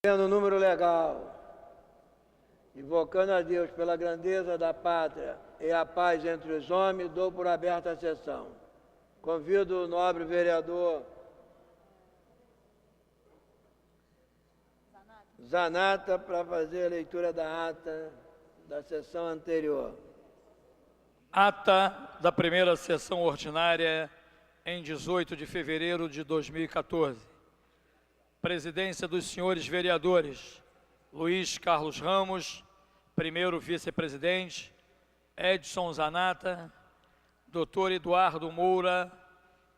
Tendo o número legal, invocando a Deus pela grandeza da pátria e a paz entre os homens, dou por aberta a sessão. Convido o nobre vereador Zanata para fazer a leitura da ata da sessão anterior. Ata da primeira sessão ordinária em 18 de fevereiro de 2014. Presidência dos senhores vereadores Luiz Carlos Ramos, primeiro vice-presidente, Edson Zanata, Dr. Eduardo Moura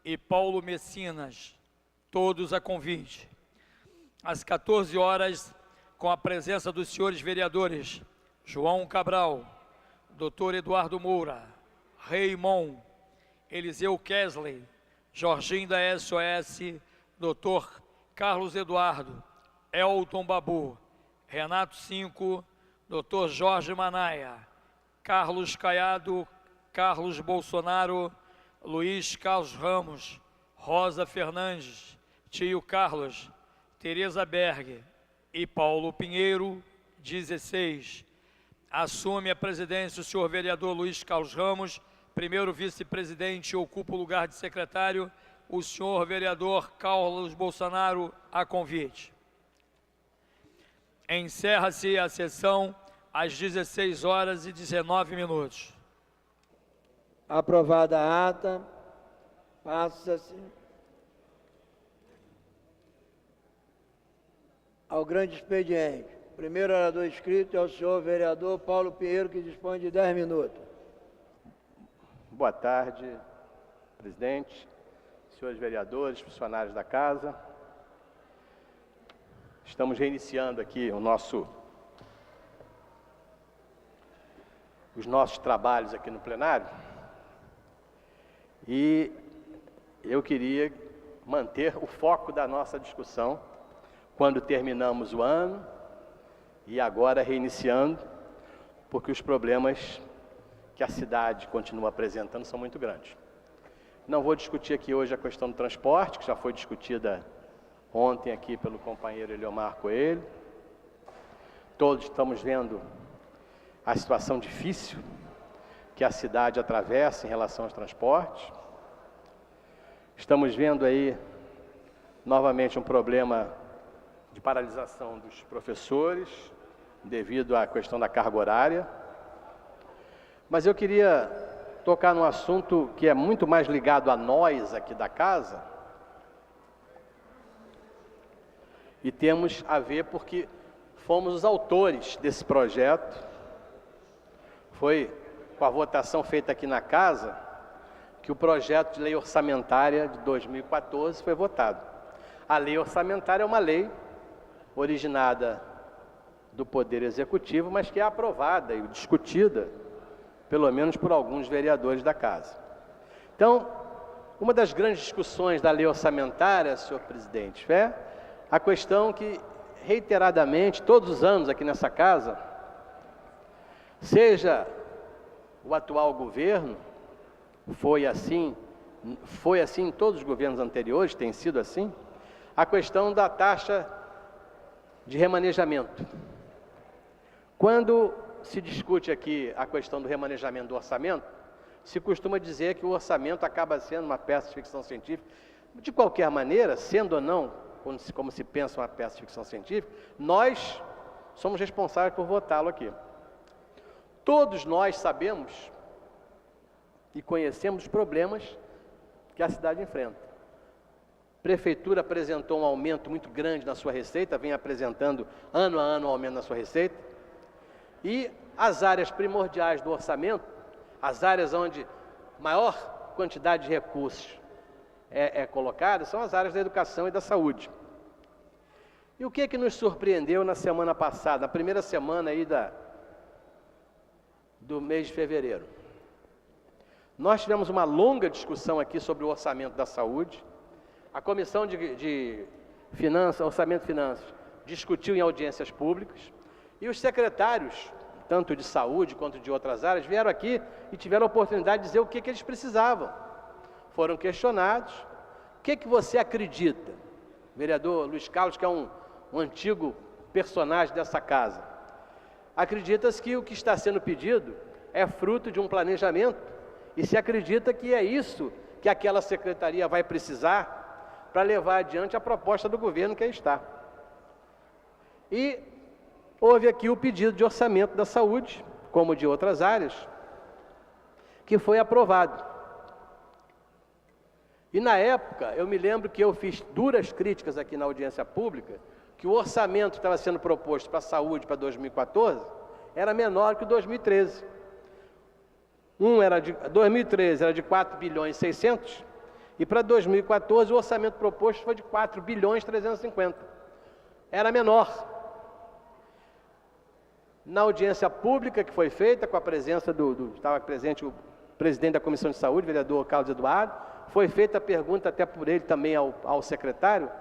e Paulo Messinas, todos a convite. Às 14 horas, com a presença dos senhores vereadores João Cabral, Dr. Eduardo Moura, Raymond, Eliseu Kesley, Jorginho da SOS, Dr. Carlos Eduardo, Elton Babu, Renato Cinco, Dr. Jorge Manaia, Carlos Caiado, Carlos Bolsonaro, Luiz Carlos Ramos, Rosa Fernandes, Tio Carlos, Tereza Berg e Paulo Pinheiro, 16. Assume a presidência o senhor vereador Luiz Carlos Ramos, primeiro vice-presidente, ocupa o lugar de secretário, o senhor vereador Carlos Bolsonaro a convite. Encerra-se a sessão às 16 horas e 19 minutos. Aprovada a ata, passa-se ao grande expediente. O primeiro orador inscrito é o senhor vereador Paulo Pinheiro, que dispõe de 10 minutos. Boa tarde, presidente, senhores vereadores, funcionários da casa. Estamos reiniciando aqui os nossos trabalhos aqui no plenário e eu queria manter o foco da nossa discussão quando terminamos o ano e agora reiniciando, porque os problemas que a cidade continua apresentando são muito grandes. Não vou discutir aqui hoje a questão do transporte, que já foi discutida ontem aqui pelo companheiro Eliomar Coelho. Todos estamos vendo a situação difícil que a cidade atravessa em relação aos transportes. Estamos vendo aí novamente um problema de paralisação dos professores devido à questão da carga horária. Mas eu queria tocar num assunto que é muito mais ligado a nós aqui da casa e temos a ver porque fomos os autores desse projeto. Foi com a votação feita aqui na casa que o projeto de lei orçamentária de 2014 foi votado. A lei orçamentária é uma lei originada do Poder Executivo, mas que é aprovada e discutida pelo menos por alguns vereadores da casa. Então, uma das grandes discussões da lei orçamentária, senhor presidente, é a questão que, reiteradamente, todos os anos aqui nessa casa, seja o atual governo, foi assim em todos os governos anteriores, tem sido assim, a questão da taxa de remanejamento. Quando se discute aqui a questão do remanejamento do orçamento, se costuma dizer que o orçamento acaba sendo uma peça de ficção científica. De qualquer maneira, sendo ou não, como se pensa uma peça de ficção científica, nós somos responsáveis por votá-lo aqui. Todos nós sabemos e conhecemos os problemas que a cidade enfrenta. A Prefeitura apresentou um aumento muito grande na sua receita, vem apresentando ano a ano um aumento na sua receita. E as áreas primordiais do orçamento, as áreas onde maior quantidade de recursos é colocada, são as áreas da educação e da saúde. E o que nos surpreendeu na semana passada, na primeira semana aí do mês de fevereiro? Nós tivemos uma longa discussão aqui sobre o orçamento da saúde. A Comissão de Finanças, Orçamento e Finanças, discutiu em audiências públicas. E os secretários, tanto de saúde quanto de outras áreas, vieram aqui e tiveram a oportunidade de dizer o que eles precisavam. Foram questionados. O que você acredita? O vereador Luiz Carlos, que é um antigo personagens dessa casa. Acredita-se que o que está sendo pedido é fruto de um planejamento e se acredita que é isso que aquela secretaria vai precisar para levar adiante a proposta do governo que aí está. E houve aqui o pedido de orçamento da saúde, como de outras áreas, que foi aprovado. E na época, eu me lembro que eu fiz duras críticas aqui na audiência pública, que o orçamento que estava sendo proposto para a saúde para 2014 era menor que o 2013. 2013 era de 4 bilhões e 600, e para 2014 o orçamento proposto foi de 4 bilhões e 350. Era menor. Na audiência pública que foi feita, com a presença estava presente o presidente da Comissão de Saúde, vereador Carlos Eduardo, foi feita a pergunta até por ele também ao secretário,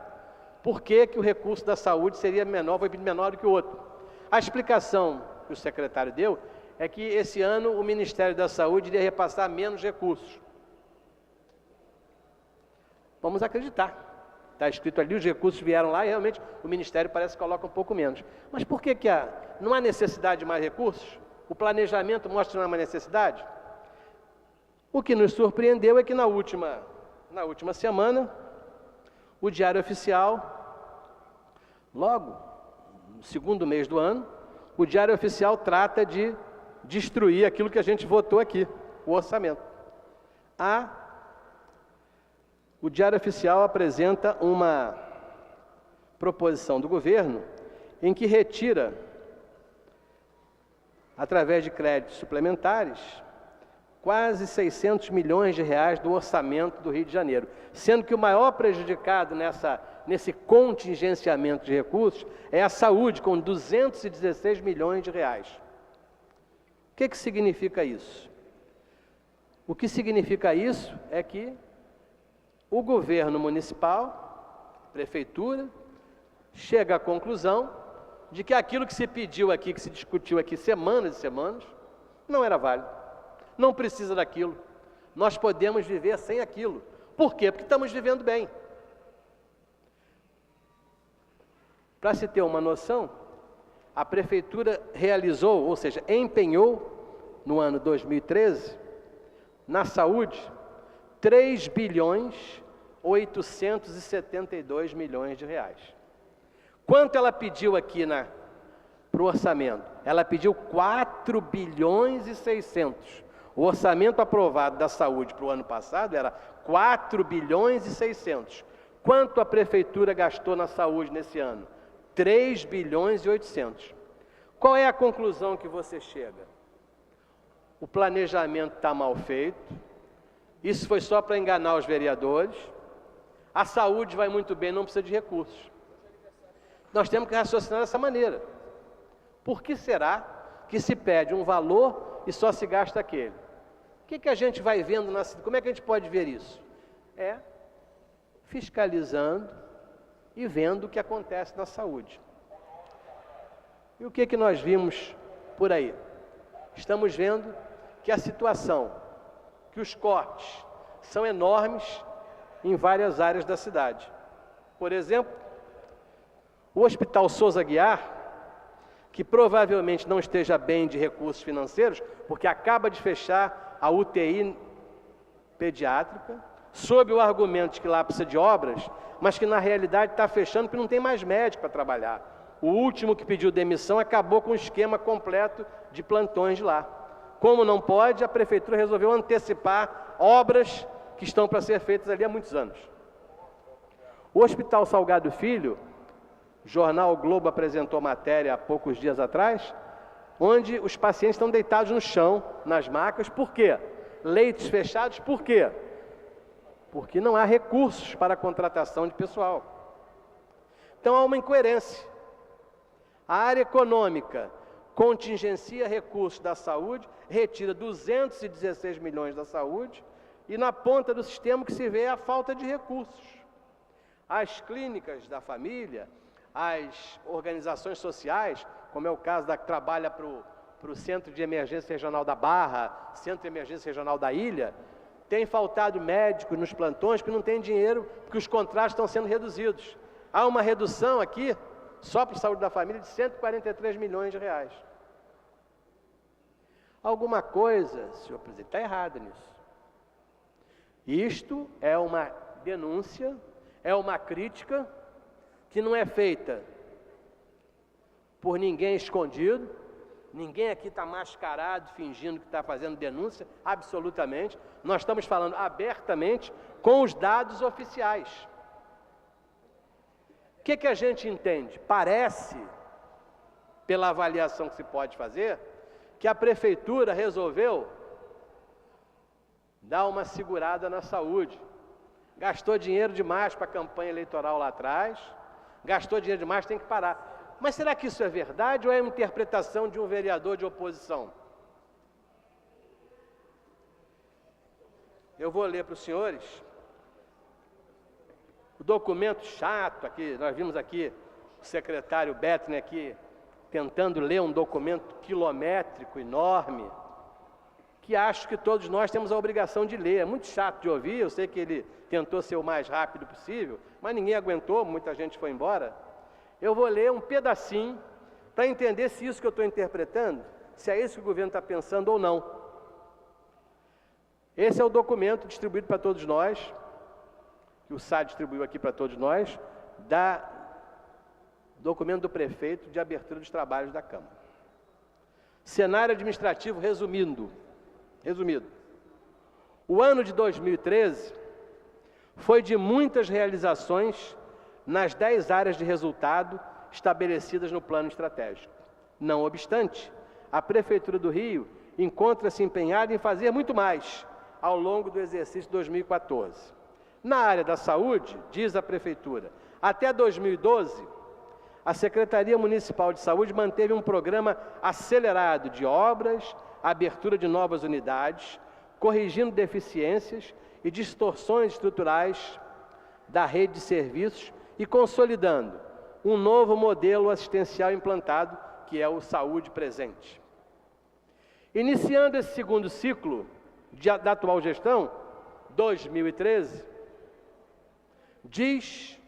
por que o recurso da saúde seria menor, foi menor do que o outro. A explicação que o secretário deu é que esse ano o Ministério da Saúde iria repassar menos recursos. Vamos acreditar. Está escrito ali, os recursos vieram lá e realmente o Ministério parece que coloca um pouco menos. Mas por que não há necessidade de mais recursos? O planejamento mostra que não há mais necessidade? O que nos surpreendeu é que na última semana, o Diário Oficial, logo no segundo mês do ano, o Diário Oficial trata de destruir aquilo que a gente votou aqui, o orçamento. O Diário Oficial apresenta uma proposição do governo em que retira, através de créditos suplementares, quase 600 milhões de reais do orçamento do Rio de Janeiro, sendo que o maior prejudicado nesse contingenciamento de recursos é a saúde, com 216 milhões de reais. O que significa isso? O que significa isso é que o governo municipal, prefeitura, chega à conclusão de que aquilo que se pediu aqui, que se discutiu aqui semanas e semanas, não era válido. Não precisa daquilo. Nós podemos viver sem aquilo. Por quê? Porque estamos vivendo bem. Para se ter uma noção, a prefeitura realizou, ou seja, empenhou, no ano 2013, na saúde, 3 bilhões 872 milhões de reais. Quanto ela pediu aqui para o orçamento? Ela pediu 4 bilhões e 600. O orçamento aprovado da saúde para o ano passado era 4 bilhões e 600. Quanto a prefeitura gastou na saúde nesse ano? 3 bilhões e 800. Qual é a conclusão que você chega? O planejamento está mal feito, isso foi só para enganar os vereadores, a saúde vai muito bem, não precisa de recursos. Nós temos que raciocinar dessa maneira. Por que será que se pede um valor e só se gasta aquele? O que a gente vai vendo na cidade? Como é que a gente pode ver isso? É fiscalizando e vendo o que acontece na saúde. E o que nós vimos por aí? Estamos vendo que a situação, que os cortes são enormes em várias áreas da cidade. Por exemplo, o Hospital Souza Aguiar, que provavelmente não esteja bem de recursos financeiros, porque acaba de fechar a UTI pediátrica, sob o argumento de que lá precisa de obras, mas que na realidade está fechando porque não tem mais médico para trabalhar. O último que pediu demissão acabou com o esquema completo de plantões de lá. Como não pode, a prefeitura resolveu antecipar obras que estão para ser feitas ali há muitos anos. O Hospital Salgado Filho, o jornal o Globo apresentou matéria há poucos dias atrás, onde os pacientes estão deitados no chão, nas macas. Por quê? Leitos fechados, por quê? Porque não há recursos para a contratação de pessoal. Então há uma incoerência. A área econômica contingencia recursos da saúde, retira 216 milhões da saúde, e na ponta do sistema que se vê é a falta de recursos. As clínicas da família, as organizações sociais, como é o caso da que trabalha para o Centro de Emergência Regional da Barra, Centro de Emergência Regional da Ilha, tem faltado médicos nos plantões que não tem dinheiro, porque os contratos estão sendo reduzidos. Há uma redução aqui só para a saúde da família, de 143 milhões de reais. Alguma coisa, senhor presidente, está errada nisso. Isto é uma denúncia, é uma crítica que não é feita por ninguém escondido, ninguém aqui está mascarado, fingindo que está fazendo denúncia, absolutamente. Nós estamos falando abertamente com os dados oficiais. O que a gente entende? Parece, pela avaliação que se pode fazer, que a prefeitura resolveu dar uma segurada na saúde. Gastou dinheiro demais para a campanha eleitoral lá atrás, gastou dinheiro demais, tem que parar. Mas será que isso é verdade ou é uma interpretação de um vereador de oposição? Eu vou ler para os senhores o documento chato aqui, nós vimos aqui o secretário Bettner aqui tentando ler um documento quilométrico, enorme, que acho que todos nós temos a obrigação de ler. É muito chato de ouvir, eu sei que ele tentou ser o mais rápido possível, mas ninguém aguentou, muita gente foi embora. Eu vou ler um pedacinho para entender se isso que eu estou interpretando, se é isso que o governo está pensando ou não. Esse é o documento distribuído para todos nós, que o SAD distribuiu aqui para todos nós, documento do prefeito de abertura dos trabalhos da Câmara. Cenário administrativo resumido. O ano de 2013 foi de muitas realizações nas 10 áreas de resultado estabelecidas no plano estratégico. Não obstante, a Prefeitura do Rio encontra-se empenhada em fazer muito mais ao longo do exercício 2014. Na área da saúde, diz a Prefeitura, até 2012, a Secretaria Municipal de Saúde manteve um programa acelerado de obras, abertura de novas unidades, corrigindo deficiências e distorções estruturais da rede de serviços e consolidando um novo modelo assistencial implantado, que é o Saúde Presente. Iniciando esse segundo ciclo da atual gestão, 2013, diz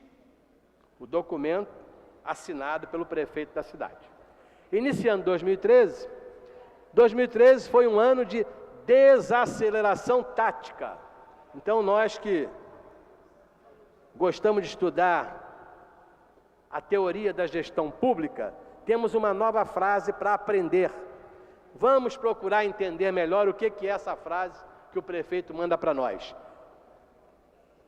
o documento assinado pelo prefeito da cidade. Iniciando 2013 foi um ano de desaceleração tática. Então, nós que gostamos de estudar a teoria da gestão pública, temos uma nova frase para aprender. Vamos procurar entender melhor o que é essa frase que o prefeito manda para nós.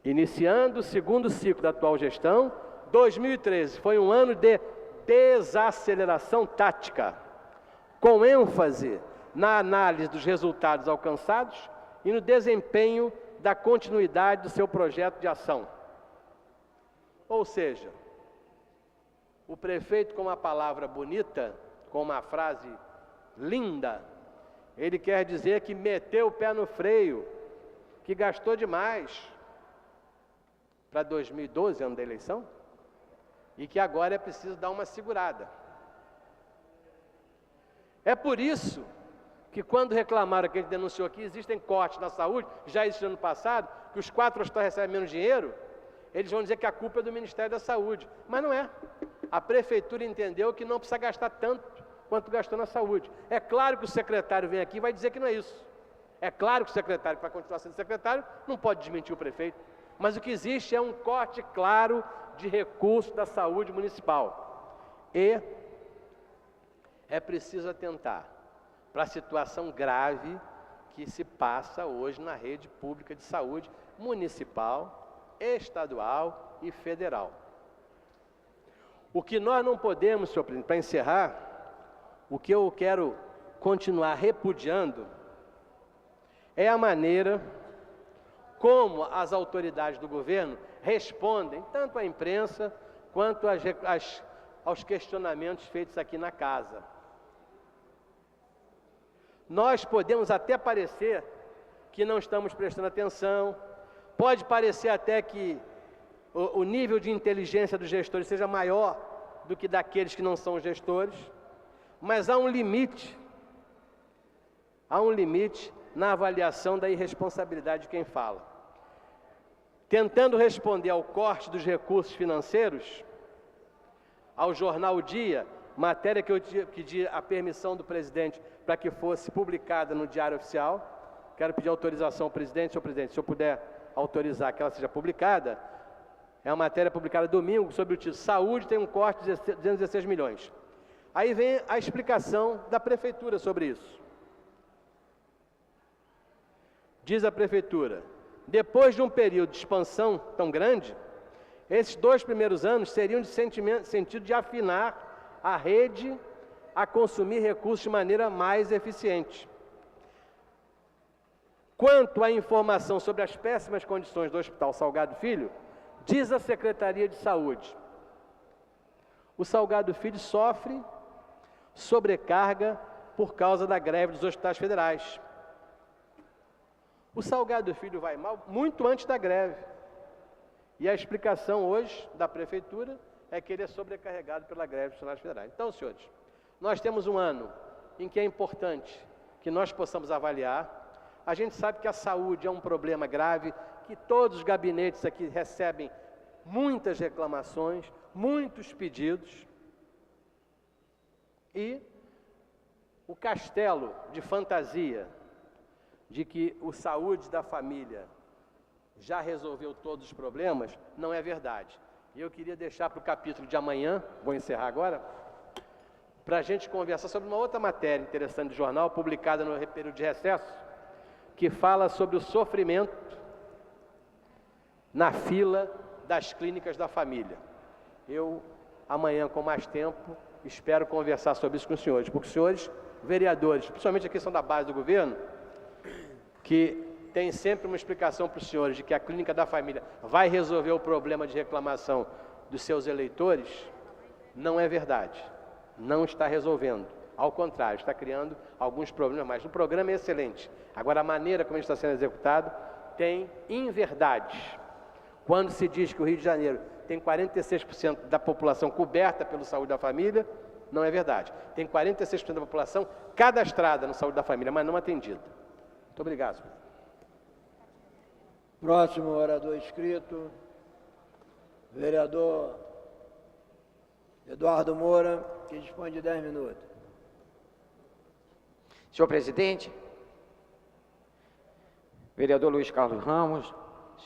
Iniciando o segundo ciclo da atual gestão, 2013 foi um ano de desaceleração tática, com ênfase na análise dos resultados alcançados e no desempenho da continuidade do seu projeto de ação. Ou seja, o prefeito, com uma palavra bonita, com uma frase linda, ele quer dizer que meteu o pé no freio, que gastou demais para 2012, ano da eleição, e que agora é preciso dar uma segurada. É por isso que quando reclamaram, que ele denunciou que existem cortes na saúde, já existe no ano passado, que os 4 hospitais recebem menos dinheiro, eles vão dizer que a culpa é do Ministério da Saúde. Mas não é. A prefeitura entendeu que não precisa gastar tanto quanto gastou na saúde. É claro que o secretário vem aqui e vai dizer que não é isso. É claro que o secretário, que vai continuar sendo secretário, não pode desmentir o prefeito. Mas o que existe é um corte claro de recursos da saúde municipal. E é preciso atentar para a situação grave que se passa hoje na rede pública de saúde municipal, estadual e federal. O que nós não podemos, senhor presidente, para encerrar, o que eu quero continuar repudiando é a maneira como as autoridades do governo respondem tanto à imprensa quanto aos questionamentos feitos aqui na casa. Nós podemos até parecer que não estamos prestando atenção, pode parecer até que o nível de inteligência dos gestores seja maior do que daqueles que não são gestores, mas há um limite na avaliação da irresponsabilidade de quem fala. Tentando responder ao corte dos recursos financeiros, ao jornal O Dia, matéria que eu pedi a permissão do presidente para que fosse publicada no Diário Oficial. Quero pedir autorização ao presidente. Senhor presidente, se eu puder autorizar que ela seja publicada, é uma matéria publicada domingo sobre o título Saúde tem um corte de 216 milhões. Aí vem a explicação da prefeitura sobre isso. Diz a prefeitura, depois de um período de expansão tão grande, esses 2 primeiros anos seriam de sentido de afinar a rede a consumir recursos de maneira mais eficiente. Quanto à informação sobre as péssimas condições do Hospital Salgado Filho, diz a Secretaria de Saúde, o Salgado Filho sofre sobrecarga por causa da greve dos hospitais federais. O Salgado Filho vai mal muito antes da greve. E a explicação hoje da prefeitura é que ele é sobrecarregado pela greve dos hospitais federais. Então, senhores, nós temos um ano em que é importante que nós possamos avaliar. A gente sabe que a saúde é um problema grave, que todos os gabinetes aqui recebem muitas reclamações, muitos pedidos. E o castelo de fantasia de que o Saúde da Família já resolveu todos os problemas, não é verdade. E eu queria deixar para o capítulo de amanhã, vou encerrar agora, para a gente conversar sobre uma outra matéria interessante do jornal, publicada no período de recesso, que fala sobre o sofrimento na fila das clínicas da família. Eu, amanhã, com mais tempo, espero conversar sobre isso com os senhores, porque os senhores, vereadores, principalmente aqui são da base do governo, que tem sempre uma explicação para os senhores de que a clínica da família vai resolver o problema de reclamação dos seus eleitores, não é verdade. Não está resolvendo. Ao contrário, está criando alguns problemas mais. O programa é excelente. Agora, a maneira como ele está sendo executado tem inverdades. Quando se diz que o Rio de Janeiro tem 46% da população coberta pelo Saúde da Família, não é verdade. Tem 46% da população cadastrada no Saúde da Família, mas não atendida. Muito obrigado. Próximo orador inscrito, vereador Eduardo Moura, que dispõe de 10 minutos. Senhor presidente, vereador Luiz Carlos Ramos,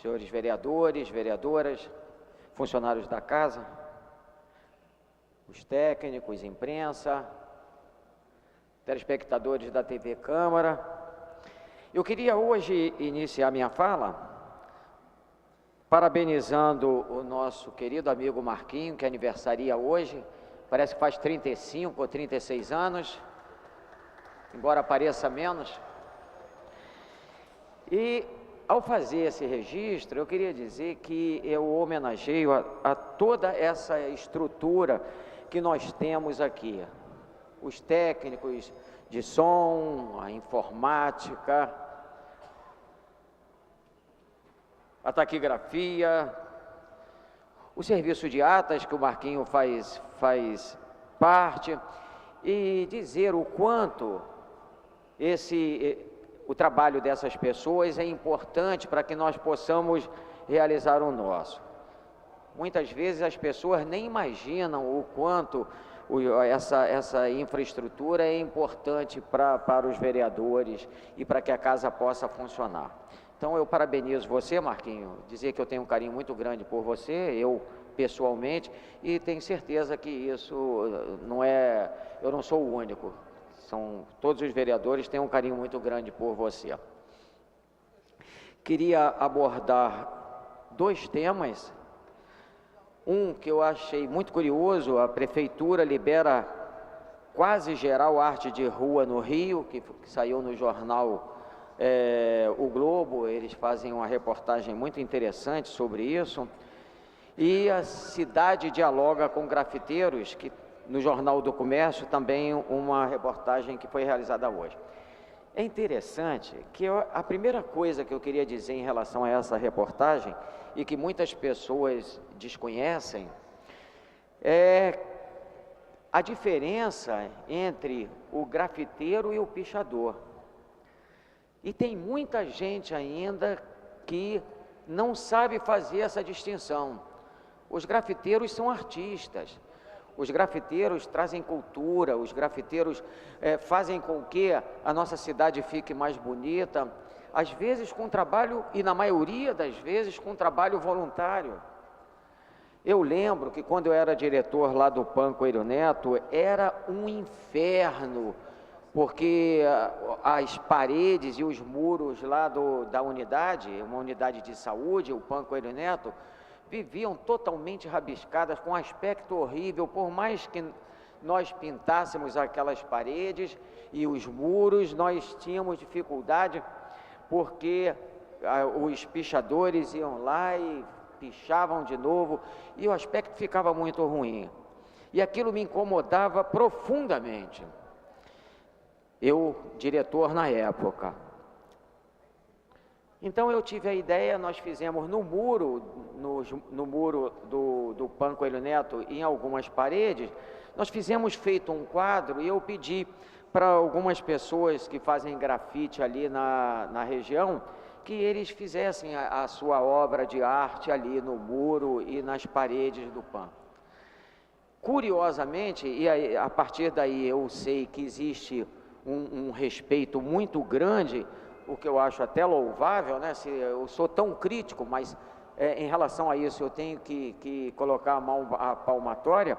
senhores vereadores, vereadoras, funcionários da casa, os técnicos, imprensa, telespectadores da TV Câmara. Eu queria hoje iniciar minha fala parabenizando o nosso querido amigo Marquinho, que aniversaria hoje, parece que faz 35 ou 36 anos, embora pareça menos. E ao fazer esse registro, eu queria dizer que eu homenageio a toda essa estrutura que nós temos aqui. Os técnicos de som, a informática, a taquigrafia, o serviço de atas que o Marquinho faz parte, e dizer o quanto o trabalho dessas pessoas é importante para que nós possamos realizar o nosso. Muitas vezes as pessoas nem imaginam o quanto essa infraestrutura é importante para os vereadores e para que a casa possa funcionar. Então eu parabenizo você, Marquinho, dizer que eu tenho um carinho muito grande por você, eu pessoalmente, e tenho certeza que isso eu não sou o único. Todos os vereadores têm um carinho muito grande por você. Queria abordar 2 temas. Um que eu achei muito curioso: a prefeitura libera quase geral arte de rua no Rio, que saiu no jornal O Globo. Eles fazem uma reportagem muito interessante sobre isso. E a cidade dialoga com grafiteiros, que no Jornal do Comércio também uma reportagem que foi realizada hoje. É interessante que a primeira coisa que eu queria dizer em relação a essa reportagem, e que muitas pessoas desconhecem, é a diferença entre o grafiteiro e o pichador. E tem muita gente ainda que não sabe fazer essa distinção. Os grafiteiros são artistas. Os grafiteiros trazem cultura, os grafiteiros fazem com que a nossa cidade fique mais bonita, às vezes com trabalho, e na maioria das vezes com trabalho voluntário. Eu lembro que quando eu era diretor lá do PAN Coelho Neto, era um inferno, porque as paredes e os muros lá da unidade, uma unidade de saúde, o PAN Coelho Neto, viviam totalmente rabiscadas, com um aspecto horrível. Por mais que nós pintássemos aquelas paredes e os muros, nós tínhamos dificuldade, porque os pichadores iam lá e pichavam de novo, e o aspecto ficava muito ruim. E aquilo me incomodava profundamente. Eu, diretor na época. Então eu tive a ideia, nós fizemos no muro, no muro do PAN Coelho Neto, em algumas paredes, nós fizemos feito um quadro, e eu pedi para algumas pessoas que fazem grafite ali na região, que eles fizessem a sua obra de arte ali no muro e nas paredes do PAN. Curiosamente, e a partir daí eu sei que existe um respeito muito grande, o que eu acho até louvável, né? Eu sou tão crítico, mas em relação a isso eu tenho que colocar a palmatória.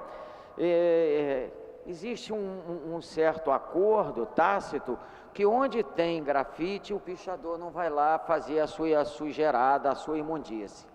Existe um certo acordo tácito que onde tem grafite, o pichador não vai lá fazer a sua sujeirada, a sua imundície.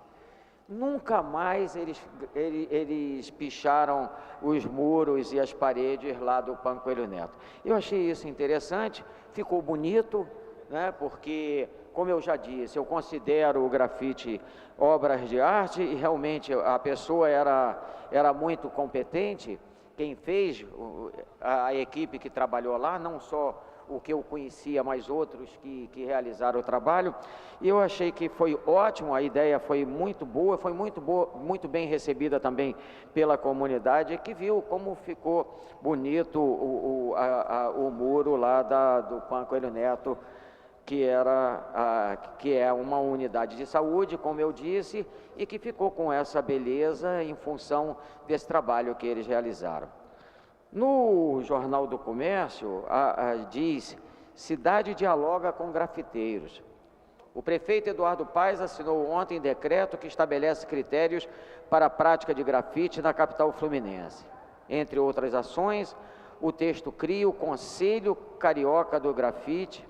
Nunca mais eles picharam os muros e as paredes lá do PAN Coelho Neto. Eu achei isso interessante, ficou bonito, né? Porque, como eu já disse, eu considero o grafite obras de arte, e realmente a pessoa era muito competente. Quem fez, a equipe que trabalhou lá, não só o que eu conhecia, mas outros que realizaram o trabalho, e eu achei que foi ótimo, a ideia foi muito boa, muito bem recebida também pela comunidade, que viu como ficou bonito o muro lá do PAN Coelho Neto, que é uma unidade de saúde, como eu disse, e que ficou com essa beleza em função desse trabalho que eles realizaram. No Jornal do Comércio, diz: cidade dialoga com grafiteiros. O prefeito Eduardo Paes assinou ontem decreto que estabelece critérios para a prática de grafite na capital fluminense. Entre outras ações, o texto cria o Conselho Carioca do Grafite,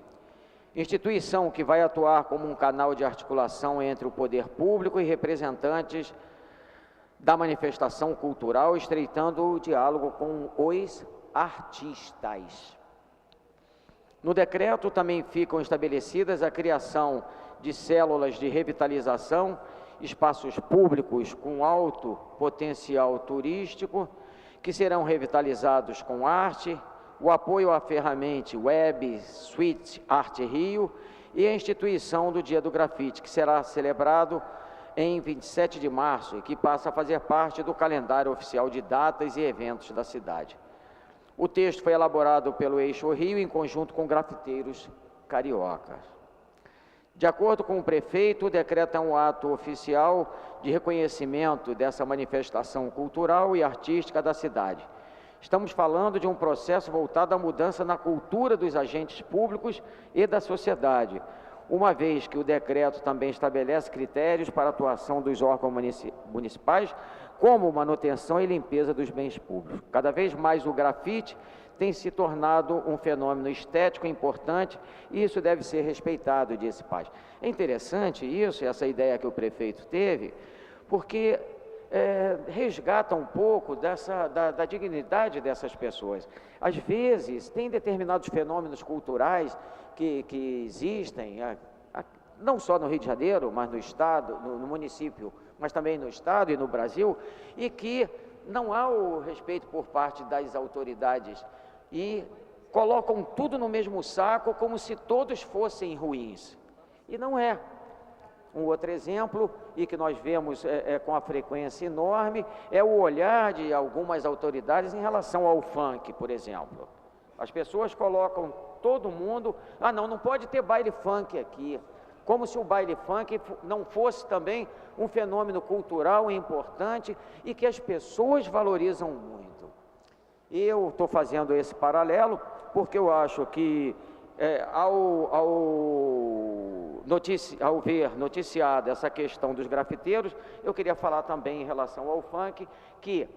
instituição que vai atuar como um canal de articulação entre o poder público e representantes da manifestação cultural, estreitando o diálogo com os artistas. No decreto também ficam estabelecidas a criação de células de revitalização, espaços públicos com alto potencial turístico, que serão revitalizados com arte, o apoio à ferramenta Web Suite Arte Rio e a instituição do Dia do Grafite, que será celebrado em 27 de março e que passa a fazer parte do calendário oficial de datas e eventos da cidade. O texto foi elaborado pelo Eixo Rio em conjunto com grafiteiros cariocas. De acordo com o prefeito, o decreto é um ato oficial de reconhecimento dessa manifestação cultural e artística da cidade. Estamos falando de um processo voltado à mudança na cultura dos agentes públicos e da sociedade, uma vez que o decreto também estabelece critérios para a atuação dos órgãos municipais, como manutenção e limpeza dos bens públicos. Cada vez mais o grafite tem se tornado um fenômeno estético importante, e isso deve ser respeitado, disse Paes. É interessante isso, essa ideia que o prefeito teve, porque resgata um pouco da dignidade dessas pessoas. Às vezes, tem determinados fenômenos culturais que existem, não só no Rio de Janeiro, mas no Estado, no município, mas também no Estado e no Brasil, e que não há o respeito por parte das autoridades e colocam tudo no mesmo saco como se todos fossem ruins. E não é. Um outro exemplo, e que nós vemos com a frequência enorme, é o olhar de algumas autoridades em relação ao funk, por exemplo. As pessoas colocam todo mundo, não pode ter baile funk aqui. como se o baile funk não fosse também um fenômeno cultural importante e que as pessoas valorizam muito. Eu estou fazendo esse paralelo porque eu acho que ao ver noticiada essa questão dos grafiteiros, eu queria falar também em relação ao funk, que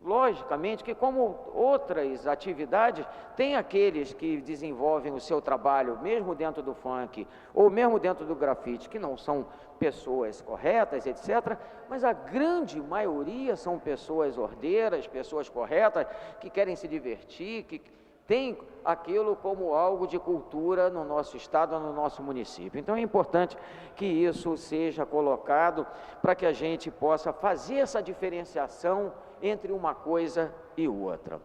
logicamente que, como outras atividades, tem aqueles que desenvolvem o seu trabalho mesmo dentro do funk ou mesmo dentro do grafite, que não são pessoas corretas, etc., mas a grande maioria são pessoas ordeiras, pessoas corretas, que querem se divertir, que tem aquilo como algo de cultura no nosso estado, no nosso município. Então é importante que isso seja colocado para que a gente possa fazer essa diferenciação entre uma coisa e outra.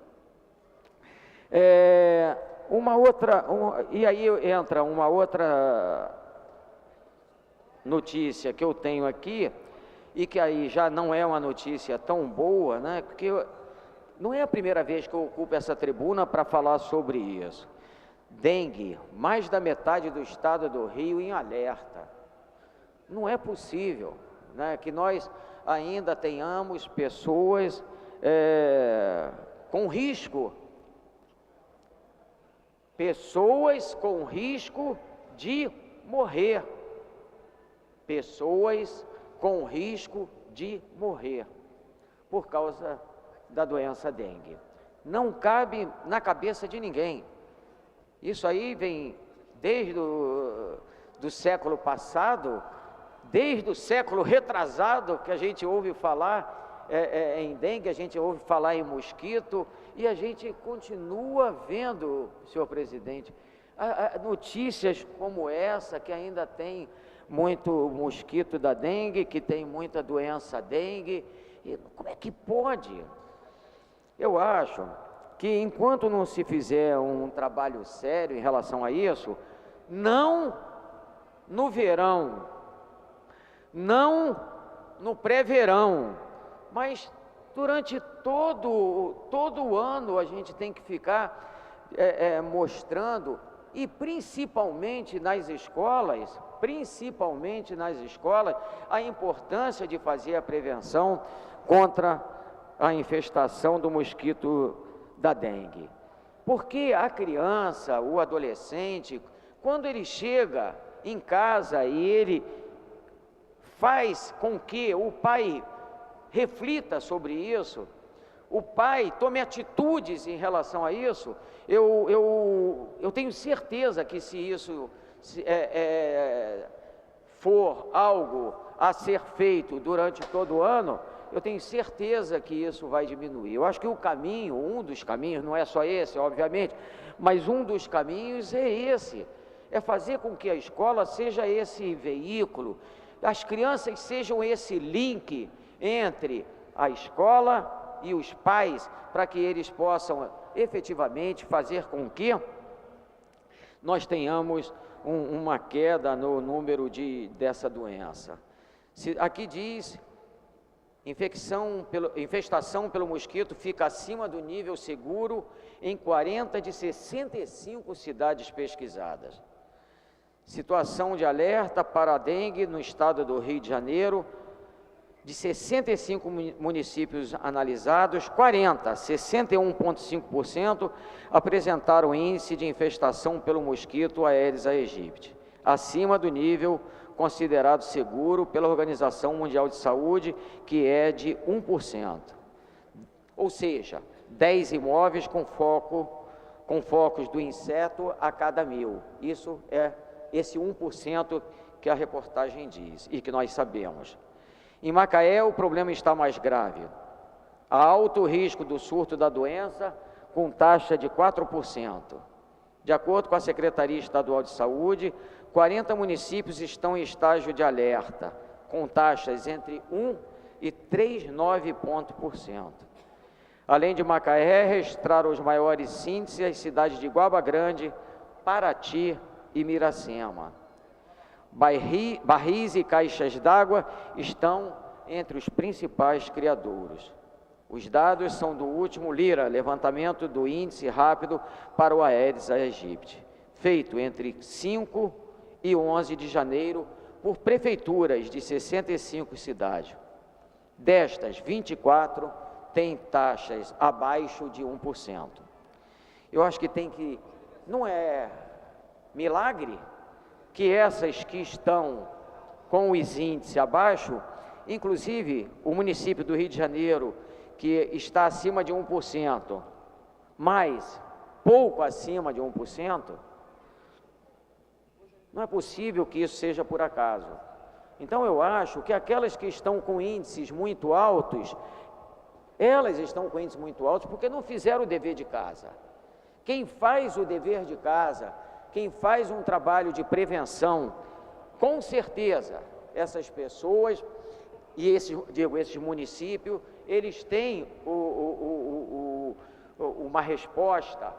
E aí entra uma outra notícia que eu tenho aqui, e que aí já não é uma notícia tão boa, né? Porque não é a primeira vez que eu ocupo essa tribuna para falar sobre isso. Dengue, mais da metade do estado do Rio em alerta. Não é possível, né, que nós ainda tenhamos pessoas com risco de morrer, pessoas com risco de morrer por causa da doença dengue. Não cabe na cabeça de ninguém. Isso aí vem desde do século passado, desde o século retrasado, que a gente ouve falar em dengue, a gente ouve falar em mosquito, e a gente continua vendo, senhor presidente, notícias como essa, que ainda tem muito mosquito da dengue, que tem muita doença dengue. E como é que pode? Eu acho que enquanto não se fizer um trabalho sério em relação a isso, não no verão, não no pré-verão, mas durante todo o ano a gente tem que ficar mostrando, e principalmente nas escolas, a importância de fazer a prevenção contra a infestação do mosquito da dengue. Porque a criança, o adolescente, quando ele chega em casa e ele faz com que o pai reflita sobre isso, o pai tome atitudes em relação a isso, eu tenho certeza que se isso for algo a ser feito durante todo o ano, eu tenho certeza que isso vai diminuir. Eu acho que o caminho, um dos caminhos, não é só esse, obviamente, mas um dos caminhos é esse, é fazer com que a escola seja esse veículo, as crianças sejam esse link entre a escola e os pais, para que eles possam efetivamente fazer com que nós tenhamos uma queda no número dessa doença. Aqui diz: infestação pelo mosquito fica acima do nível seguro em 40 de 65 cidades pesquisadas. Situação de alerta para a dengue no estado do Rio de Janeiro, de 65 municípios analisados, 61,5%, apresentaram índice de infestação pelo mosquito Aedes aegypti, acima do nível considerado seguro pela Organização Mundial de Saúde, que é de 1%. Ou seja, 10 imóveis com focos do inseto a cada 1.000. Isso é esse 1% que a reportagem diz e que nós sabemos. Em Macaé, o problema está mais grave. Há alto risco do surto da doença, com taxa de 4%. De acordo com a Secretaria Estadual de Saúde, 40 municípios estão em estágio de alerta, com taxas entre 1% e 3,9 pontos. Além de Macaé, registraram os maiores índices as cidades de Guaba Grande, Paraty e Miracema. Barris e caixas d'água estão entre os principais criadouros. Os dados são do último LIRA, levantamento do índice rápido para o Aedes aegypti, feito entre 5 e 11 de janeiro por prefeituras de 65 cidades. Destas, 24 têm taxas abaixo de 1%. Eu acho que não é milagre que essas que estão com os índices abaixo, inclusive o município do Rio de Janeiro, que está acima de 1%, mas pouco acima de 1%, não é possível que isso seja por acaso. Então eu acho que aquelas que estão com índices muito altos, elas estão com índices muito altos porque não fizeram o dever de casa. Quem faz o dever de casa, quem faz um trabalho de prevenção, com certeza, essas pessoas e esses municípios, eles têm uma resposta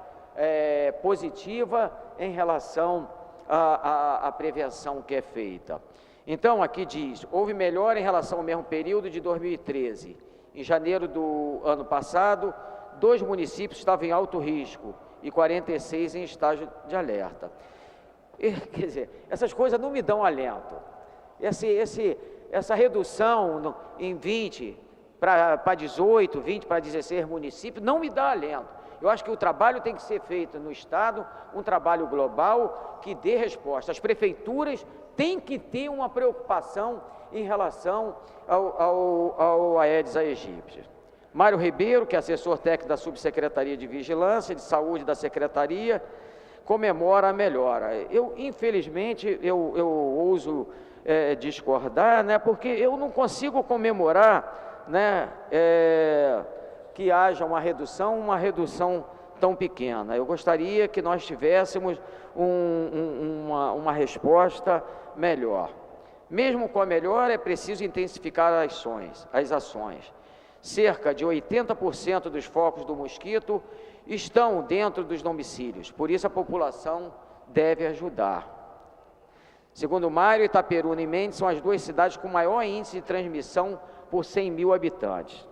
positiva em relação à prevenção que é feita. Então, aqui diz, houve melhora em relação ao mesmo período de 2013. Em janeiro do ano passado, 2 municípios estavam em alto risco e 46 em estágio de alerta. Quer dizer, essas coisas não me dão alento. Essa redução em 20 para 18, 20 para 16 municípios, não me dá alento. Eu acho que o trabalho tem que ser feito no Estado, um trabalho global que dê resposta. As prefeituras têm que ter uma preocupação em relação ao Aedes aegypti. Mário Ribeiro, que é assessor técnico da Subsecretaria de Vigilância de Saúde da Secretaria, comemora a melhora. Infelizmente, eu ouso discordar, né, porque eu não consigo comemorar, né, que haja uma redução tão pequena. Eu gostaria que nós tivéssemos uma resposta melhor. Mesmo com a melhora, é preciso intensificar as ações. Cerca de 80% dos focos do mosquito estão dentro dos domicílios, por isso a população deve ajudar. Segundo Mário, Itaperuna e Mendes são as 2 cidades com maior índice de transmissão por 100 mil habitantes.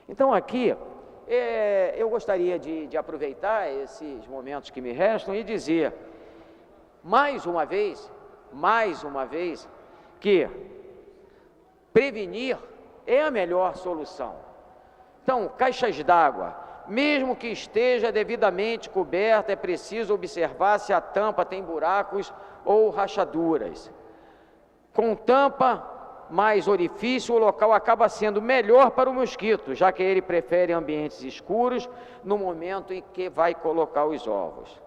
Então aqui, eu gostaria de aproveitar esses momentos que me restam e dizer, mais uma vez, que prevenir é a melhor solução. Então, caixas d'água, mesmo que esteja devidamente coberta, é preciso observar se a tampa tem buracos ou rachaduras. Com tampa mais orifício, o local acaba sendo melhor para o mosquito, já que ele prefere ambientes escuros no momento em que vai colocar os ovos.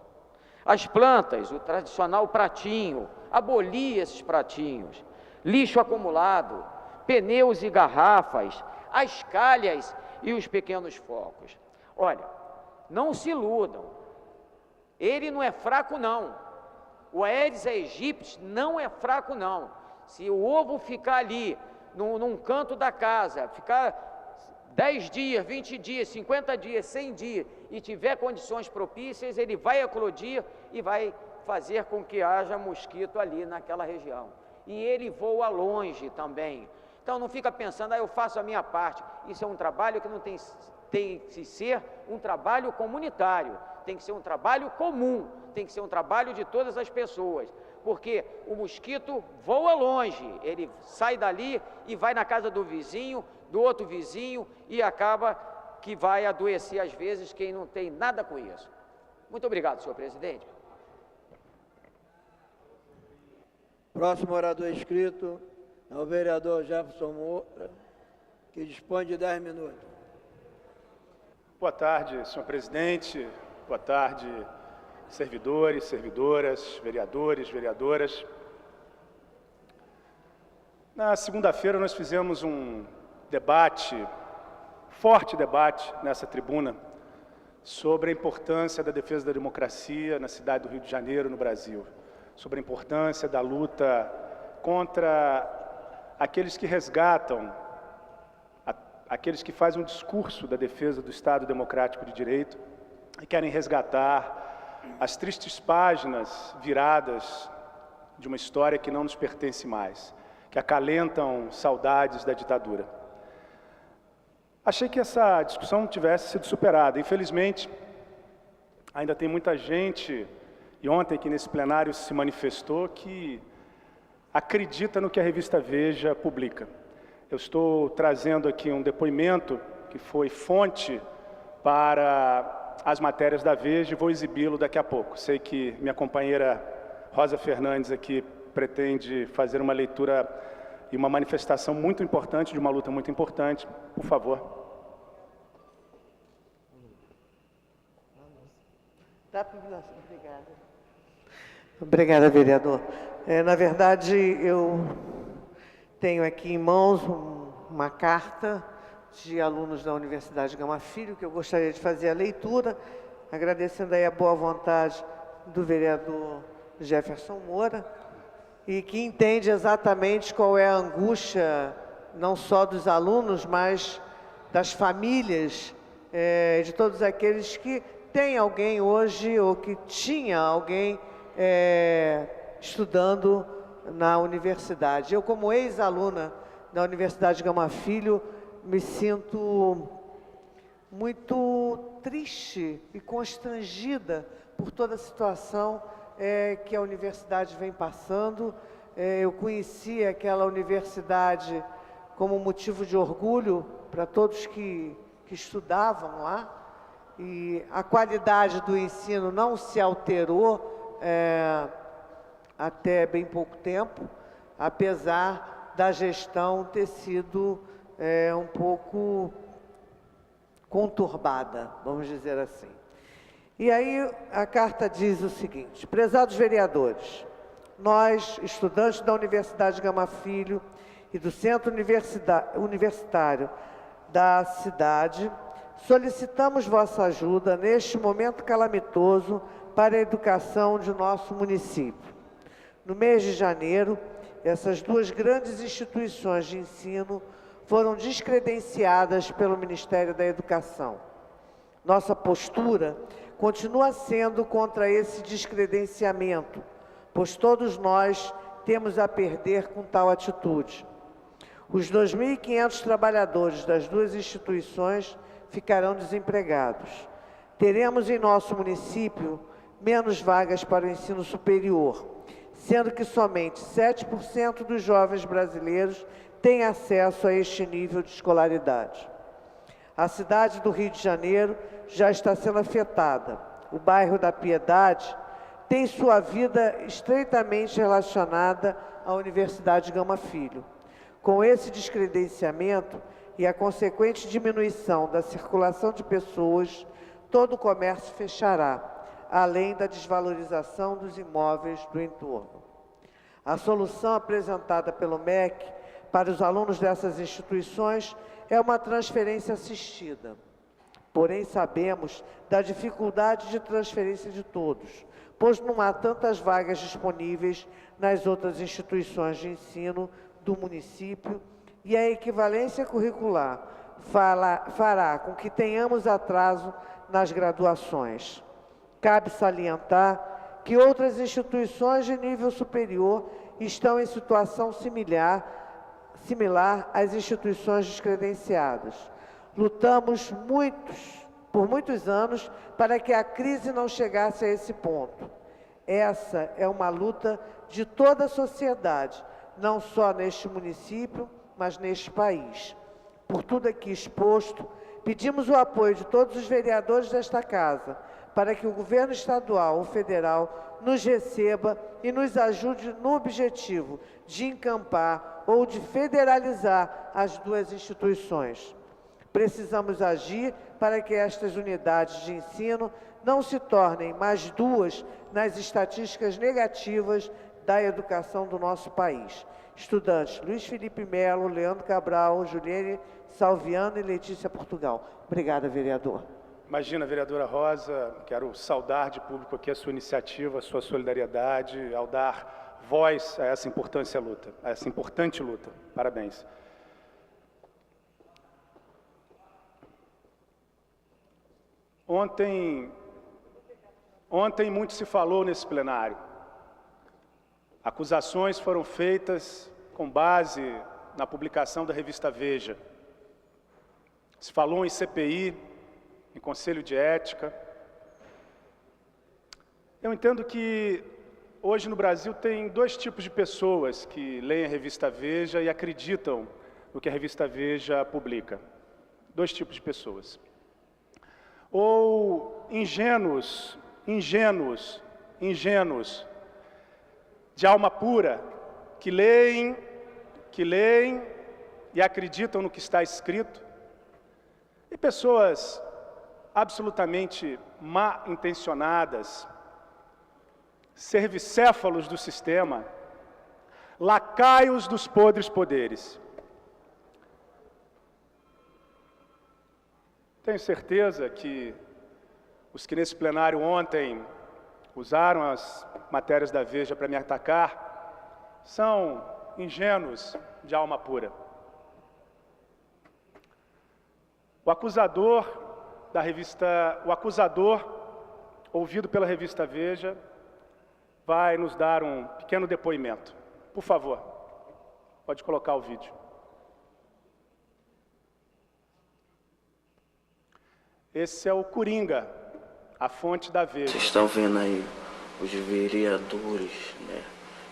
As plantas, o tradicional pratinho, abolir esses pratinhos, lixo acumulado, pneus e garrafas, as calhas e os pequenos focos. Olha, não se iludam, ele não é fraco não, o Aedes aegypti não é fraco não. Se o ovo ficar ali, num canto da casa, ficar 10 dias, 20 dias, 50 dias, 100 dias, e tiver condições propícias, ele vai eclodir e vai fazer com que haja mosquito ali naquela região. E ele voa longe também. Então não fica pensando, eu faço a minha parte. Isso é um trabalho que não tem que ser um trabalho comunitário, tem que ser um trabalho comum, tem que ser um trabalho de todas as pessoas. Porque o mosquito voa longe, ele sai dali e vai na casa do vizinho, do outro vizinho, e acaba que vai adoecer às vezes quem não tem nada com isso. Muito obrigado, senhor presidente. Próximo orador inscrito é o vereador Jefferson Moura, que dispõe de 10 minutos. Boa tarde, senhor presidente. Boa tarde, servidores, servidoras, vereadores, vereadoras. Na segunda-feira nós fizemos um forte debate nessa tribuna sobre a importância da defesa da democracia na cidade do Rio de Janeiro, no Brasil, sobre a importância da luta contra aqueles que resgatam, aqueles que fazem um discurso da defesa do Estado Democrático de Direito e querem resgatar as tristes páginas viradas de uma história que não nos pertence mais, que acalentam saudades da ditadura. Achei que essa discussão tivesse sido superada. Infelizmente, ainda tem muita gente e ontem aqui nesse plenário se manifestou que acredita no que a revista Veja publica. Eu estou trazendo aqui um depoimento que foi fonte para as matérias da Veja e vou exibi-lo daqui a pouco. Sei que minha companheira Rosa Fernandes aqui pretende fazer uma leitura e uma manifestação muito importante, de uma luta muito importante. Por favor. Obrigada. Obrigada, vereador. Na verdade, eu tenho aqui em mãos uma carta de alunos da Universidade Gama Filho, que eu gostaria de fazer a leitura, agradecendo aí a boa vontade do vereador Jefferson Moura, e que entende exatamente qual é a angústia, não só dos alunos, mas das famílias, de todos aqueles que têm alguém hoje, ou que tinha alguém estudando na universidade. Eu, como ex-aluna da Universidade Gama Filho, me sinto muito triste e constrangida por toda a situação que a universidade vem passando. Eu conheci aquela universidade como motivo de orgulho para todos que estudavam lá, e a qualidade do ensino não se alterou até bem pouco tempo, apesar da gestão ter sido um pouco conturbada, vamos dizer assim. E aí a carta diz o seguinte: prezados vereadores, nós, estudantes da Universidade Gama Filho e do Centro Universitário da cidade, solicitamos vossa ajuda neste momento calamitoso para a educação de nosso município. No mês de janeiro, essas duas grandes instituições de ensino foram descredenciadas pelo Ministério da Educação. Nossa postura continua sendo contra esse descredenciamento, pois todos nós temos a perder com tal atitude. Os 2.500 trabalhadores das duas instituições ficarão desempregados. Teremos em nosso município menos vagas para o ensino superior, sendo que somente 7% dos jovens brasileiros têm acesso a este nível de escolaridade. A cidade do Rio de Janeiro já está sendo afetada. O bairro da Piedade tem sua vida estreitamente relacionada à Universidade Gama Filho. Com esse descredenciamento e a consequente diminuição da circulação de pessoas, todo o comércio fechará, além da desvalorização dos imóveis do entorno. A solução apresentada pelo MEC para os alunos dessas instituições é uma transferência assistida. Porém, sabemos da dificuldade de transferência de todos, pois não há tantas vagas disponíveis nas outras instituições de ensino do município, e a equivalência curricular fará com que tenhamos atraso nas graduações. Cabe salientar que outras instituições de nível superior estão em situação similar às instituições descredenciadas. Lutamos por muitos anos para que a crise não chegasse a esse ponto. Essa é uma luta de toda a sociedade, não só neste município, mas neste país. Por tudo aqui exposto, pedimos o apoio de todos os vereadores desta Casa, para que o governo estadual ou federal nos receba e nos ajude no objetivo de encampar ou de federalizar as duas instituições. Precisamos agir para que estas unidades de ensino não se tornem mais duas nas estatísticas negativas da educação do nosso país. Estudantes Luiz Felipe Melo, Leandro Cabral, Juliane Salviano e Letícia Portugal. Obrigada, vereador. Imagina, vereadora Rosa, quero saudar de público aqui a sua iniciativa, a sua solidariedade, ao dar voz a essa importante luta. Parabéns. Ontem muito se falou nesse plenário. Acusações foram feitas com base na publicação da revista Veja. Se falou em CPI, em Conselho de Ética. Eu entendo que hoje no Brasil tem dois tipos de pessoas que leem a revista Veja e acreditam no que a revista Veja publica. Dois tipos de pessoas. Ou ingênuos, de alma pura, que leem e acreditam no que está escrito. E pessoas absolutamente mal intencionadas, servicéfalos do sistema, lacaios dos podres poderes. Tenho certeza que os que nesse plenário ontem usaram as matérias da Veja para me atacar são ingênuos de alma pura. O acusador, ouvido pela revista Veja, vai nos dar um pequeno depoimento. Por favor, pode colocar o vídeo. Esse é o Coringa, a fonte da Veja. Vocês estão vendo aí os vereadores, né?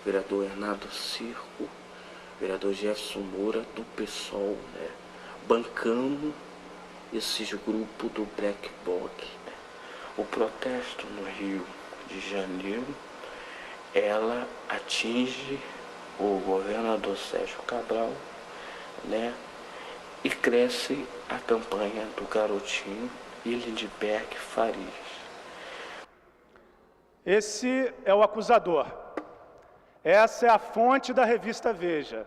Vereador Hernando Circo, vereador Jefferson Moura, do PSOL, né? Bancando esses grupos do Black Bloc. O protesto no Rio de Janeiro, ela atinge o governador Sérgio Cabral, né? E cresce a campanha do garotinho e Lindbergh Farias. Esse é o acusador. Essa é a fonte da revista Veja.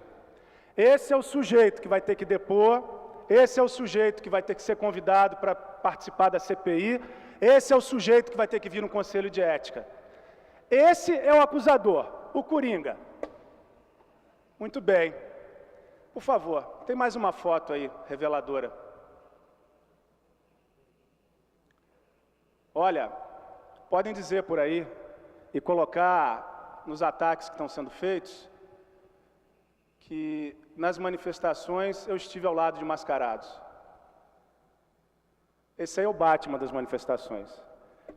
Esse é o sujeito que vai ter que depor, esse é o sujeito que vai ter que ser convidado para participar da CPI, esse é o sujeito que vai ter que vir no Conselho de Ética. Esse é o acusador, o Coringa. Muito bem. Por favor, tem mais uma foto aí, reveladora. Olha, podem dizer por aí e colocar nos ataques que estão sendo feitos que nas manifestações eu estive ao lado de mascarados. Esse aí é o Batman das manifestações.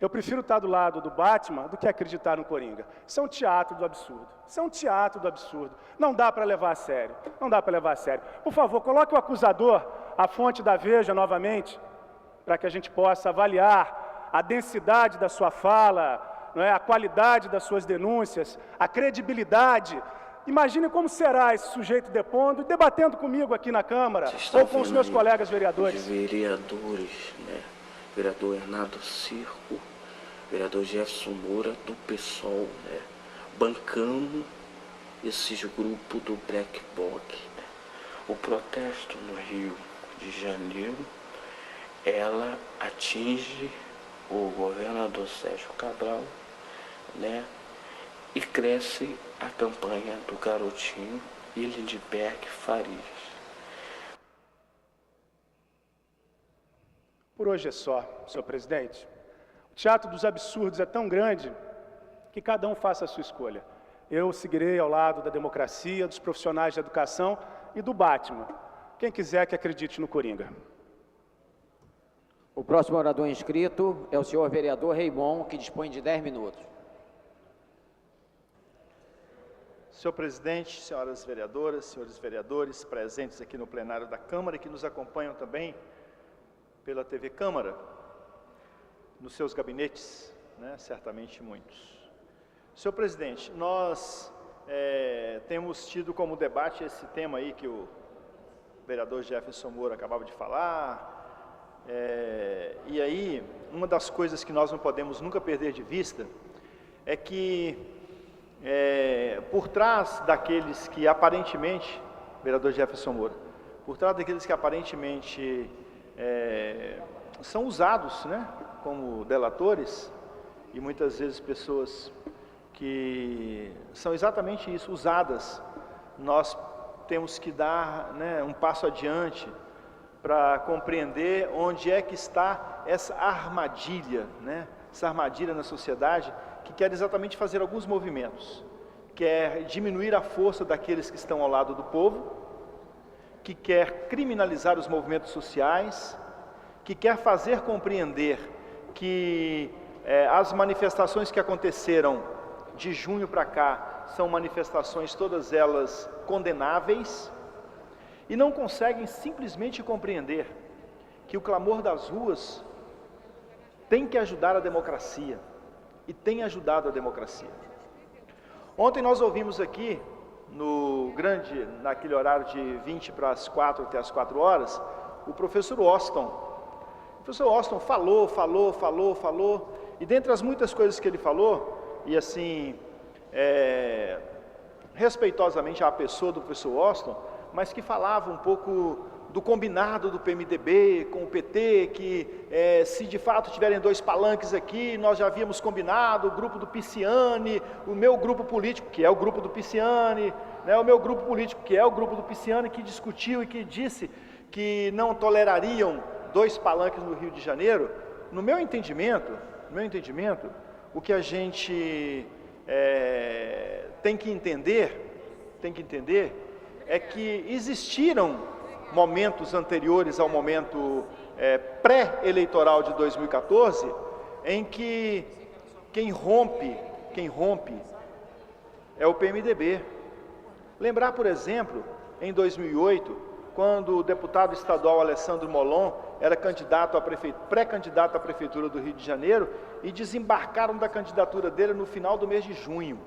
Eu prefiro estar do lado do Batman do que acreditar no Coringa. Isso é um teatro do absurdo. Isso é um teatro do absurdo. Não dá para levar a sério. Não dá para levar a sério. Por favor, coloque o acusador, a fonte da Veja, novamente, para que a gente possa avaliar a densidade da sua fala, não é? A qualidade das suas denúncias, a credibilidade. Imagine como será esse sujeito depondo e debatendo comigo aqui na Câmara ou com os meus colegas vereadores. Os vereadores, né? Vereador Hernando Circo, vereador Jefferson Moura, do PSOL, né? Bancando esses grupos do Black Bloc. O protesto no Rio de Janeiro, ela atinge o governador Sérgio Cabral, né? E cresce a campanha do garotinho e Lindbergh Farias. Por hoje é só, senhor presidente. O teatro dos absurdos é tão grande que cada um faça a sua escolha. Eu seguirei ao lado da democracia, dos profissionais de educação e do Batman. Quem quiser que acredite no Coringa. O próximo orador inscrito é o senhor vereador Raimon, que dispõe de 10 minutos. Senhor presidente, senhoras vereadoras, senhores vereadores presentes aqui no plenário da Câmara e que nos acompanham também pela TV Câmara, nos seus gabinetes, né, certamente muitos. Senhor presidente, nós temos tido como debate esse tema aí que o vereador Jefferson Moura acabava de falar, e aí uma das coisas que nós não podemos nunca perder de vista é que por trás daqueles que aparentemente, vereador Jefferson Moura, por trás daqueles que aparentemente são usados, né, como delatores, e muitas vezes pessoas que são exatamente isso, usadas, nós temos que dar, né, um passo adiante para compreender onde é que está essa armadilha, né, essa armadilha na sociedade que quer exatamente fazer alguns movimentos, quer diminuir a força daqueles que estão ao lado do povo, que quer criminalizar os movimentos sociais, que quer fazer compreender que As manifestações que aconteceram de junho para cá são manifestações todas elas condenáveis e não conseguem simplesmente compreender que o clamor das ruas tem que ajudar a democracia e tem ajudado a democracia. Ontem nós ouvimos aqui, naquele horário de 20 para as 4 até as 4 horas, o professor Austin. O professor Austin falou, e dentre as muitas coisas que ele falou, e assim, respeitosamente à pessoa do professor Austin, mas que falava um pouco do combinado do PMDB com o PT, que se de fato tiverem 2 palanques aqui, nós já havíamos combinado, o grupo do Pisciani, o meu grupo político, que é o grupo do Pisciani, né, o meu grupo político, que é o grupo do Pisciani, que discutiu e que disse que não tolerariam 2 palanques no Rio de Janeiro. No meu entendimento, o que a gente tem que entender é que existiram momentos anteriores ao momento pré-eleitoral de 2014, em que quem rompe é o PMDB. Lembrar, por exemplo, em 2008, quando o deputado estadual Alessandro Molon era pré-candidato à Prefeitura do Rio de Janeiro e desembarcaram da candidatura dele no final do mês de junho,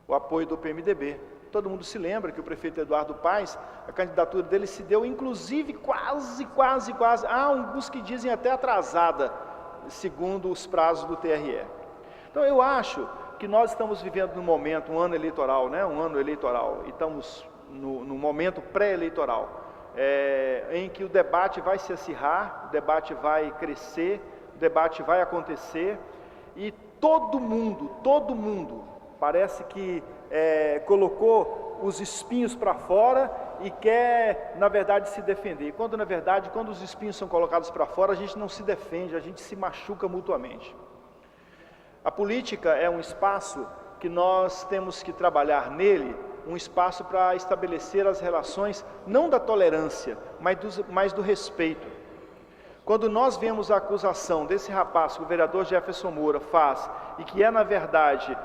o apoio do PMDB. Todo mundo se lembra que o prefeito Eduardo Paes, a candidatura dele se deu inclusive quase, há alguns que dizem até atrasada, segundo os prazos do TRE. Então eu acho que nós estamos vivendo num momento, um ano eleitoral, né? E estamos no momento pré-eleitoral, em que o debate vai se acirrar, o debate vai crescer, o debate vai acontecer, e todo mundo parece que colocou os espinhos para fora e quer, na verdade, se defender. Quando, na verdade, quando os espinhos são colocados para fora, a gente não se defende, a gente se machuca mutuamente. A política é um espaço que nós temos que trabalhar nele, um espaço para estabelecer as relações, não da tolerância, mas do respeito. Quando nós vemos a acusação desse rapaz que o vereador Jefferson Moura faz, e que é na verdade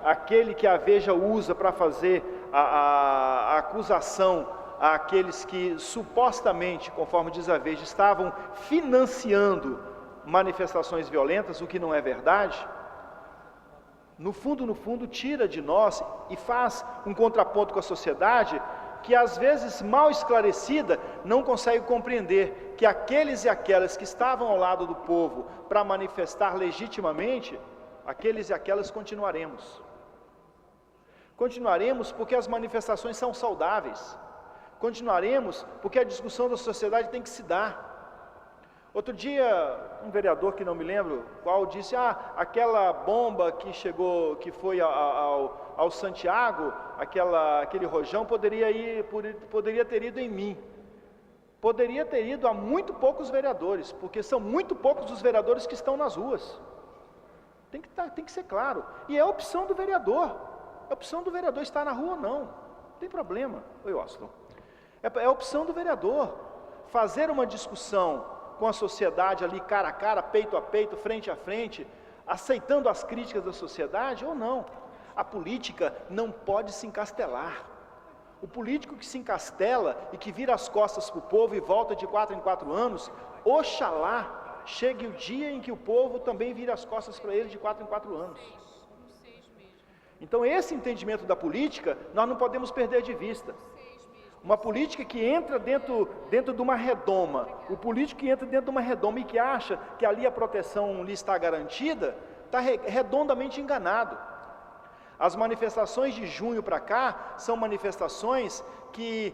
aquele que a Veja usa para fazer a acusação àqueles que supostamente, conforme diz a Veja, estavam financiando manifestações violentas, o que não é verdade, no fundo, tira de nós e faz um contraponto com a sociedade que, às vezes, mal esclarecida, não consegue compreender que aqueles e aquelas que estavam ao lado do povo para manifestar legitimamente, aqueles e aquelas continuaremos. Continuaremos porque as manifestações são saudáveis. Continuaremos porque a discussão da sociedade tem que se dar. Outro dia, um vereador que não me lembro qual disse, aquela bomba que chegou, que foi ao Santiago, aquele rojão poderia ter ido em mim. Poderia ter ido a muito poucos vereadores, porque são muito poucos os vereadores que estão nas ruas. Tem que ser claro. E é a opção do vereador. É a opção do vereador estar na rua ou não. Não tem problema. Oi, Austin. É a opção do vereador. Fazer uma discussão com a sociedade ali cara a cara, peito a peito, frente a frente, aceitando as críticas da sociedade ou não. A política não pode se encastelar. O político que se encastela e que vira as costas para o povo e volta de 4 em 4 anos, oxalá chegue o dia em que o povo também vira as costas para ele de 4 em 4 anos. Então esse entendimento da política nós não podemos perder de vista. Uma política que entra dentro de uma redoma, o político que entra dentro de uma redoma e que acha que ali a proteção lhe está garantida, está redondamente enganado. As manifestações de junho para cá são manifestações que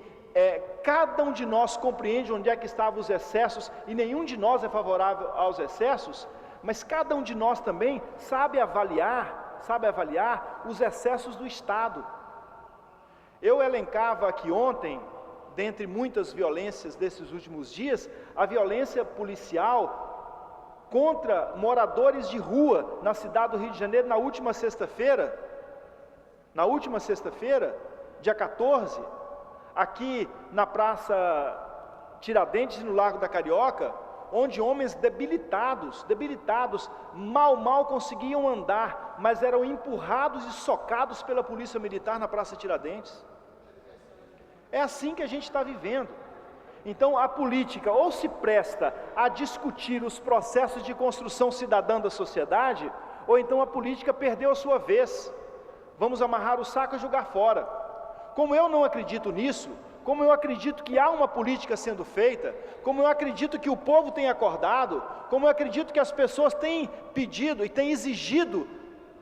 cada um de nós compreende onde é que estavam os excessos, e nenhum de nós é favorável aos excessos, mas cada um de nós também sabe avaliar os excessos do Estado. Eu elencava aqui ontem, dentre muitas violências desses últimos dias, a violência policial contra moradores de rua na cidade do Rio de Janeiro na última sexta-feira, dia 14, aqui na Praça Tiradentes, no Largo da Carioca, onde homens debilitados, mal conseguiam andar, mas eram empurrados e socados pela polícia militar na Praça Tiradentes. É assim que a gente está vivendo. Então a política ou se presta a discutir os processos de construção cidadã da sociedade, ou então a política perdeu a sua vez. Vamos amarrar o saco e jogar fora. Como eu não acredito nisso, como eu acredito que há uma política sendo feita, como eu acredito que o povo tem acordado, como eu acredito que as pessoas têm pedido e têm exigido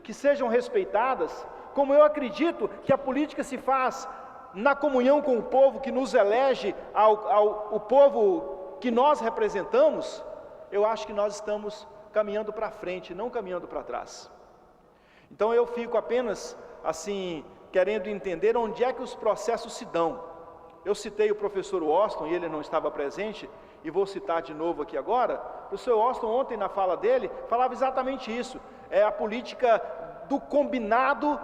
que sejam respeitadas, como eu acredito que a política se faz na comunhão com o povo que nos elege, o povo que nós representamos, eu acho que nós estamos caminhando para frente, não caminhando para trás. Então eu fico apenas assim, querendo entender onde é que os processos se dão. Eu citei o professor Austin, e ele não estava presente, e vou citar de novo aqui agora. O professor Austin, ontem na fala dele, falava exatamente isso. É a política do combinado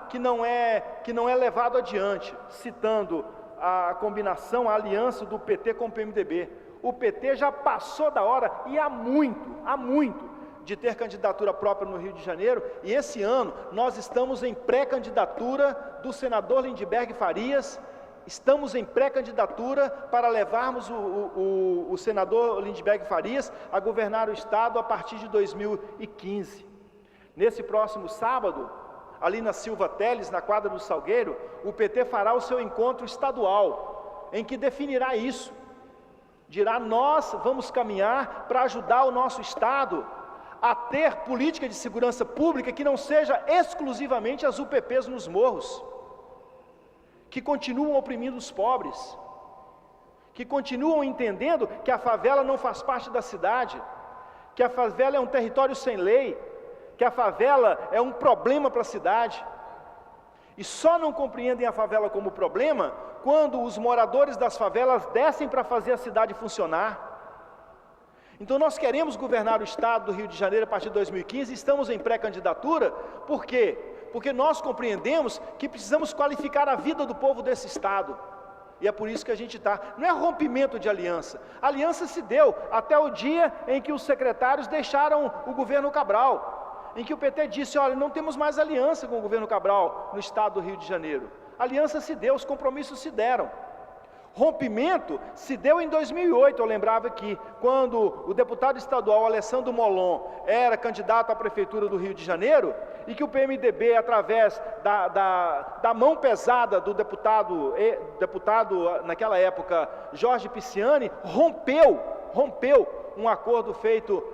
que não é levado adiante, citando a combinação, a aliança do PT com o PMDB. O PT já passou da hora, e há muito, de ter candidatura própria no Rio de Janeiro, e esse ano nós estamos em pré-candidatura do senador Lindbergh Farias, estamos em pré-candidatura para levarmos o senador Lindbergh Farias a governar o estado a partir de 2015. Nesse próximo sábado, ali na Silva Teles, na quadra do Salgueiro, o PT fará o seu encontro estadual, em que definirá isso, dirá: nós vamos caminhar para ajudar o nosso estado a ter política de segurança pública que não seja exclusivamente as UPPs nos morros, que continuam oprimindo os pobres, que continuam entendendo que a favela não faz parte da cidade, que a favela é um território sem lei, que a favela é um problema para a cidade, e só não compreendem a favela como problema quando os moradores das favelas descem para fazer a cidade funcionar. Então nós queremos governar o estado do Rio de Janeiro a partir de 2015, estamos em pré-candidatura, por quê? Porque nós compreendemos que precisamos qualificar a vida do povo desse estado, e é por isso que a gente está, não é rompimento de aliança, a aliança se deu até o dia em que os secretários deixaram o governo Cabral, em que o PT disse: olha, não temos mais aliança com o governo Cabral no estado do Rio de Janeiro. A aliança se deu, os compromissos se deram. Rompimento se deu em 2008, eu lembrava aqui, quando o deputado estadual Alessandro Molon era candidato à prefeitura do Rio de Janeiro, e que o PMDB, através da mão pesada do deputado naquela época, Jorge Pisciani, rompeu um acordo feito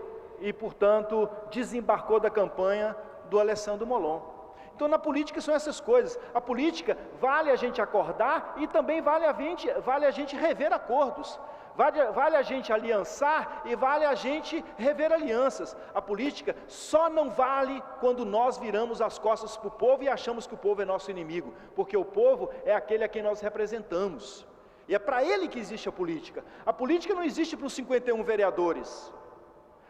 e, portanto, desembarcou da campanha do Alessandro Molon. Então na política são essas coisas, a política vale a gente acordar e também vale a gente rever acordos, vale a gente aliançar e vale a gente rever alianças. A política só não vale quando nós viramos as costas para o povo e achamos que o povo é nosso inimigo, porque o povo é aquele a quem nós representamos, e é para ele que existe a política. A política não existe para os 51 vereadores,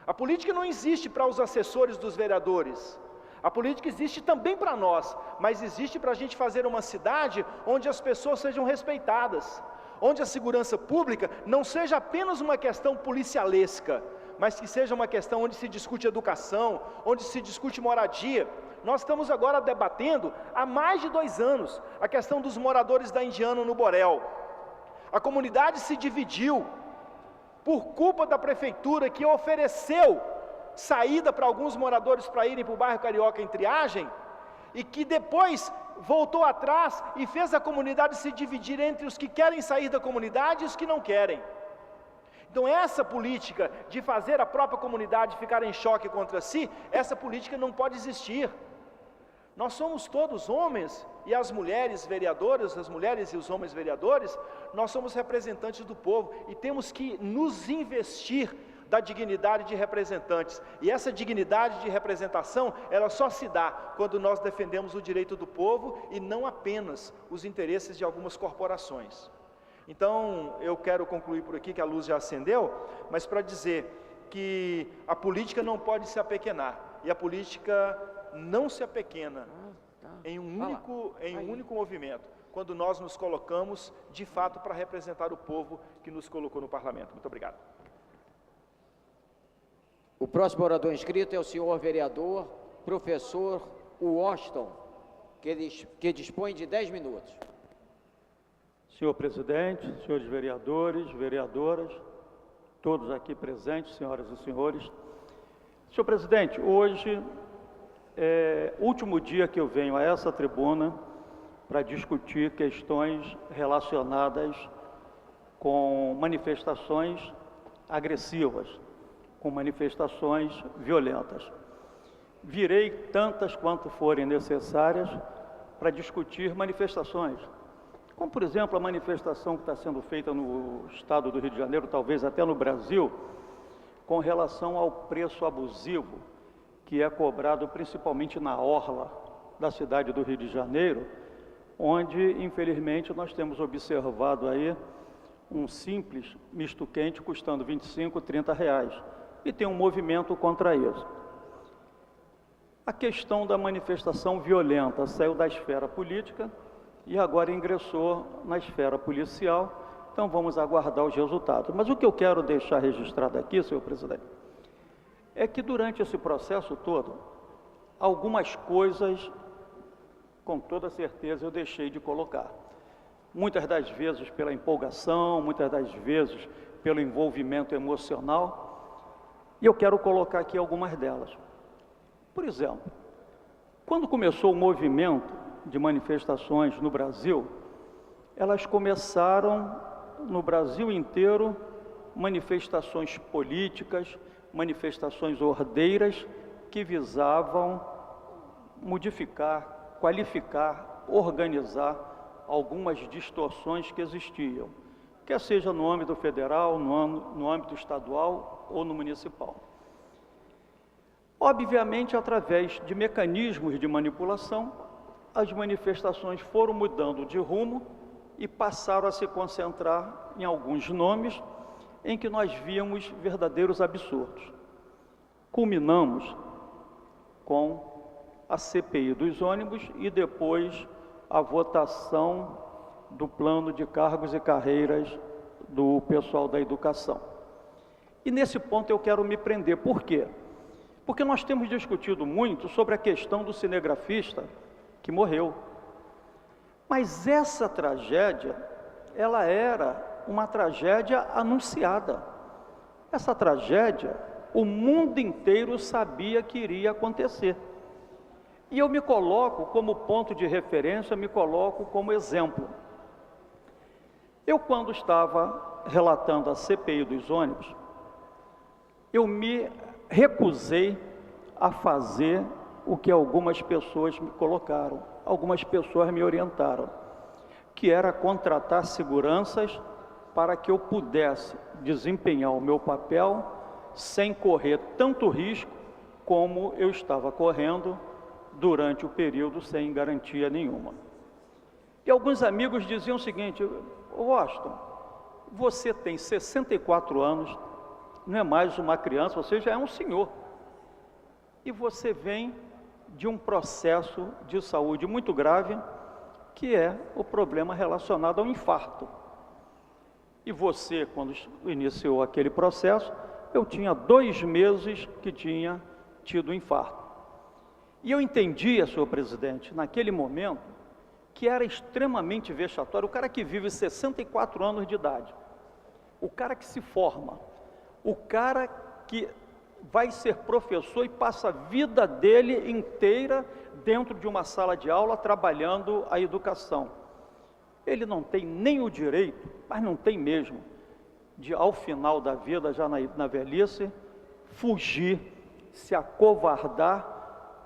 a política não existe para os assessores dos vereadores. A política existe também para nós, mas existe para a gente fazer uma cidade onde as pessoas sejam respeitadas, onde a segurança pública não seja apenas uma questão policialesca, mas que seja uma questão onde se discute educação, onde se discute moradia. Nós estamos agora debatendo há mais de 2 anos a questão dos moradores da Indiana no Borel. A comunidade se dividiu por culpa da prefeitura, que ofereceu saída para alguns moradores para irem para o bairro Carioca em Triagem, e que depois voltou atrás e fez a comunidade se dividir entre os que querem sair da comunidade e os que não querem. Então essa política de fazer a própria comunidade ficar em choque contra si, essa política não pode existir. Nós somos todos homens, e as mulheres vereadoras, as mulheres e os homens vereadores, nós somos representantes do povo, e temos que nos investir da dignidade de representantes, e essa dignidade de representação, ela só se dá quando nós defendemos o direito do povo e não apenas os interesses de algumas corporações. Então, eu quero concluir por aqui, que a luz já acendeu, mas para dizer que a política não pode se apequenar, e a política não se apequena em um único movimento. quando nós nos colocamos, de fato, para representar o povo que nos colocou no parlamento. Muito obrigado. O próximo orador inscrito é o senhor vereador, professor Washington, que dispõe de 10 minutos. Senhor presidente, senhores vereadores, vereadoras, todos aqui presentes, senhoras e senhores. Senhor presidente, hoje é o último dia que eu venho a essa tribuna para discutir questões relacionadas com manifestações agressivas, com manifestações violentas. Virei tantas quanto forem necessárias para discutir manifestações, como, por exemplo, a manifestação que está sendo feita no estado do Rio de Janeiro, talvez até no Brasil, com relação ao preço abusivo que é cobrado principalmente na orla da cidade do Rio de Janeiro, onde, infelizmente, nós temos observado aí um simples misto quente custando R$ 25, R$ 30, e tem um movimento contra isso. A questão da manifestação violenta saiu da esfera política e agora ingressou na esfera policial, então vamos aguardar os resultados. Mas o que eu quero deixar registrado aqui, senhor presidente, é que durante esse processo todo, algumas coisas, com toda certeza, eu deixei de colocar. Muitas das vezes pela empolgação, muitas das vezes pelo envolvimento emocional, e eu quero colocar aqui algumas delas. Por exemplo, quando começou o movimento de manifestações no Brasil, elas começaram no Brasil inteiro, manifestações políticas, manifestações ordeiras que visavam modificar, qualificar, organizar algumas distorções que existiam, quer seja no âmbito federal, no âmbito estadual ou no municipal. Obviamente, através de mecanismos de manipulação, as manifestações foram mudando de rumo e passaram a se concentrar em alguns nomes em que nós víamos verdadeiros absurdos. Culminamos com a CPI dos ônibus e depois a votação do plano de cargos e carreiras do pessoal da educação. E nesse ponto eu quero me prender. Por quê? Porque nós temos discutido muito sobre a questão do cinegrafista que morreu. Mas essa tragédia, ela era uma tragédia anunciada. Essa tragédia, o mundo inteiro sabia que iria acontecer. E eu me coloco como ponto de referência, me coloco como exemplo. Eu, quando estava relatando a CPI dos ônibus, eu me recusei a fazer o que algumas pessoas me colocaram, algumas pessoas me orientaram, que era contratar seguranças para que eu pudesse desempenhar o meu papel sem correr tanto risco como eu estava correndo durante o período sem garantia nenhuma. E alguns amigos diziam o seguinte: Washington, você tem 64 anos, não é mais uma criança, você já é um senhor. E você vem de um processo de saúde muito grave, que é o problema relacionado ao infarto. E você, quando iniciou aquele processo, eu tinha 2 meses que tinha tido infarto. E eu entendia, senhor presidente, naquele momento, que era extremamente vexatório. O cara que vive 64 anos de idade, o cara que se forma, o cara que vai ser professor e passa a vida dele inteira dentro de uma sala de aula trabalhando a educação. Ele não tem nem o direito, mas não tem mesmo, de ao final da vida, já na velhice, fugir, se acovardar